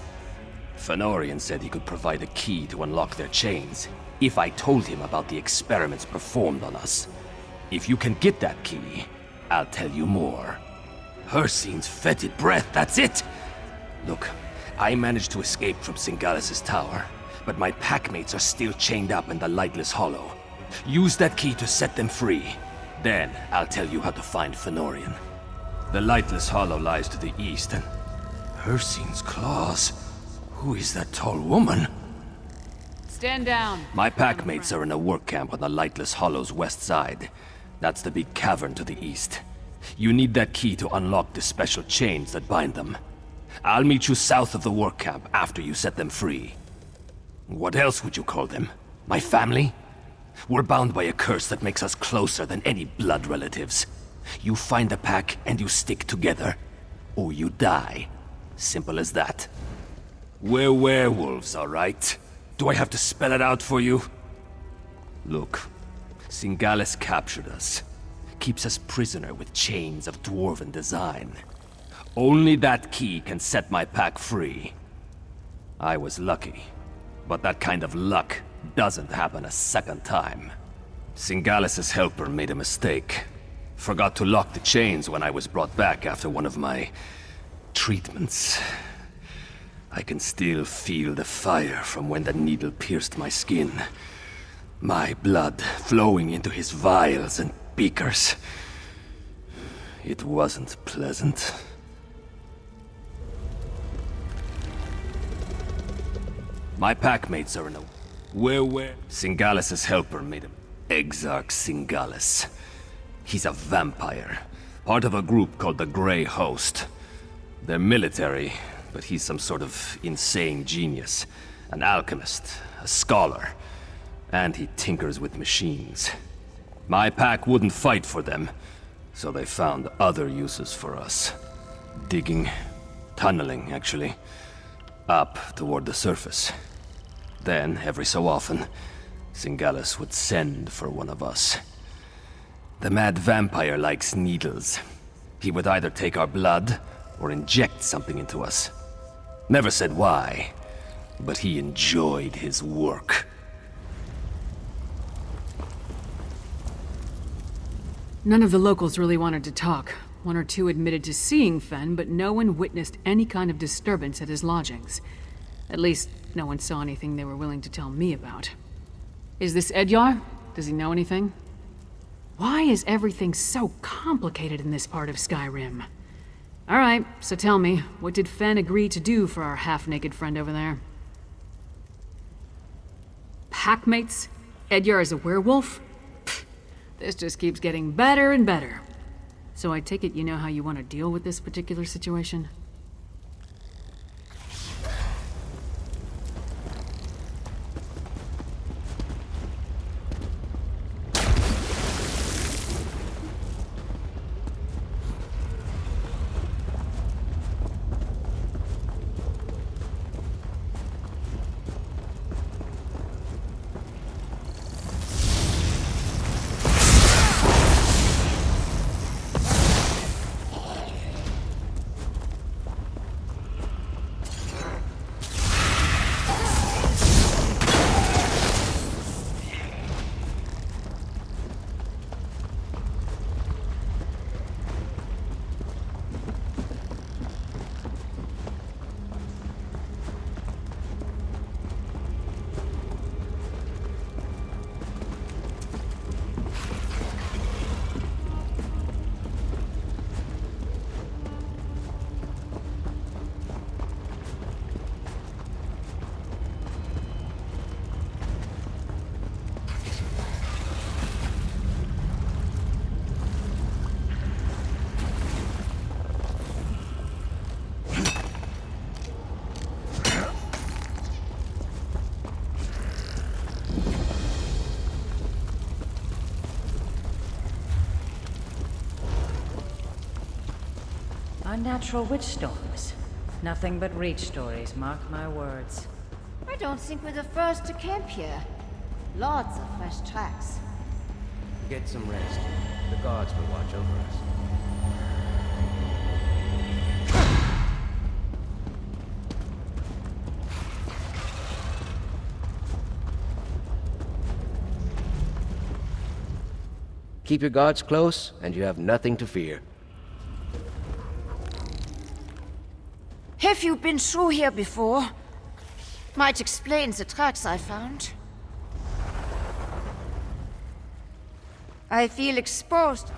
Fenorian said he could provide a key to unlock their chains, if I told him about the experiments performed on us. If you can get that key, I'll tell you more. Hircine's fetid breath, that's it! Look, I managed to escape from Singalis' tower, but my packmates are still chained up in the Lightless Hollow. Use that key to set them free. Then, I'll tell you how to find Fenorian. The Lightless Hollow lies to the east, and Hircine's claws. Who is that tall woman? Stand down. My packmates are in a work camp on the Lightless Hollow's west side. That's the big cavern to the east. You need that key to unlock the special chains that bind them. I'll meet you south of the work camp after you set them free. What else would you call them? My family? We're bound by a curse that makes us closer than any blood relatives. You find the pack and you stick together, or you die. Simple as that. We're werewolves, all right? Do I have to spell it out for you? Look, Singalis captured us. Keeps us prisoner with chains of dwarven design. Only that key can set my pack free. I was lucky, but that kind of luck doesn't happen a second time. Singalis' helper made a mistake. Forgot to lock the chains when I was brought back after one of my treatments. I can still feel the fire from when the needle pierced my skin. My blood flowing into his vials and beakers. It wasn't pleasant. My packmates are in a... Where? Singalis' helper made him Exarch Singalis. He's a vampire, part of a group called the Grey Host. They're military, but he's some sort of insane genius. An alchemist, a scholar, and he tinkers with machines. My pack wouldn't fight for them, so they found other uses for us. Digging, tunneling, actually, up toward the surface. Then, every so often, Singalis would send for one of us. The mad vampire likes needles. He would either take our blood, or inject something into us. Never said why, but he enjoyed his work. None of the locals really wanted to talk. One or two admitted to seeing Fen, but no one witnessed any kind of disturbance at his lodgings. At least, no one saw anything they were willing to tell me about. Is this Edyar? Does he know anything? Why is everything so complicated in this part of Skyrim? Alright, so tell me, what did Fen agree to do for our half-naked friend over there? Packmates? Edyar is a werewolf? Pfft, this just keeps getting better and better. So I take it you know how you want to deal with this particular situation? Unnatural witch storms. Nothing but reach stories, mark my words. I don't think we're the first to camp here. Lots of fresh tracks. Get some rest. The guards will watch over us. Keep your guards close, and you have nothing to fear. Have you been through here before? Might explain the tracks I found. I feel exposed.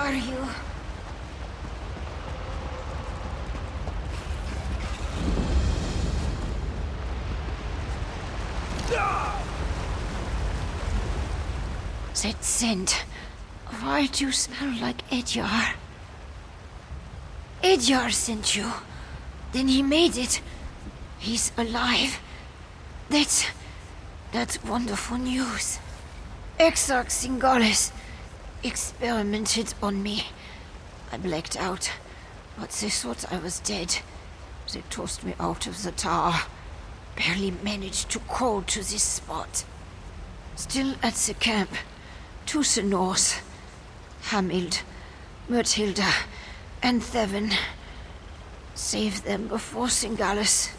are you? That scent. Why do you smell like Edyar? Edyar sent you. Then he made it. He's alive. That's wonderful news. Exarch Singalis experimented on me. I blacked out, but they thought I was dead. They tossed me out of the tower. Barely managed to crawl to this spot. Still at the camp, to the north. Hamild, Myrtilda, and Thevin. Save them before Singalis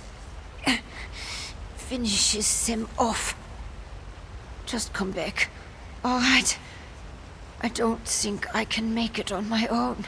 finishes them off. Just come back, all right? I don't think I can make it on my own.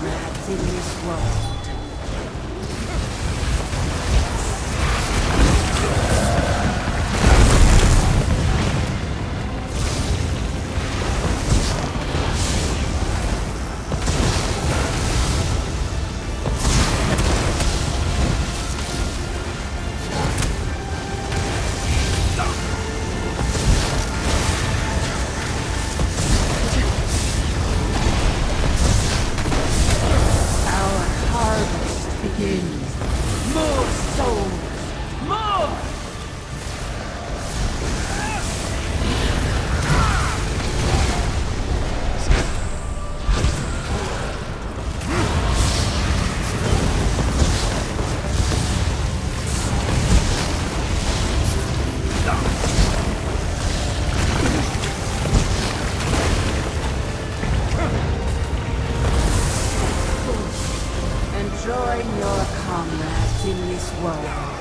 comrades in this world. More souls! More! And join your comrades in this world.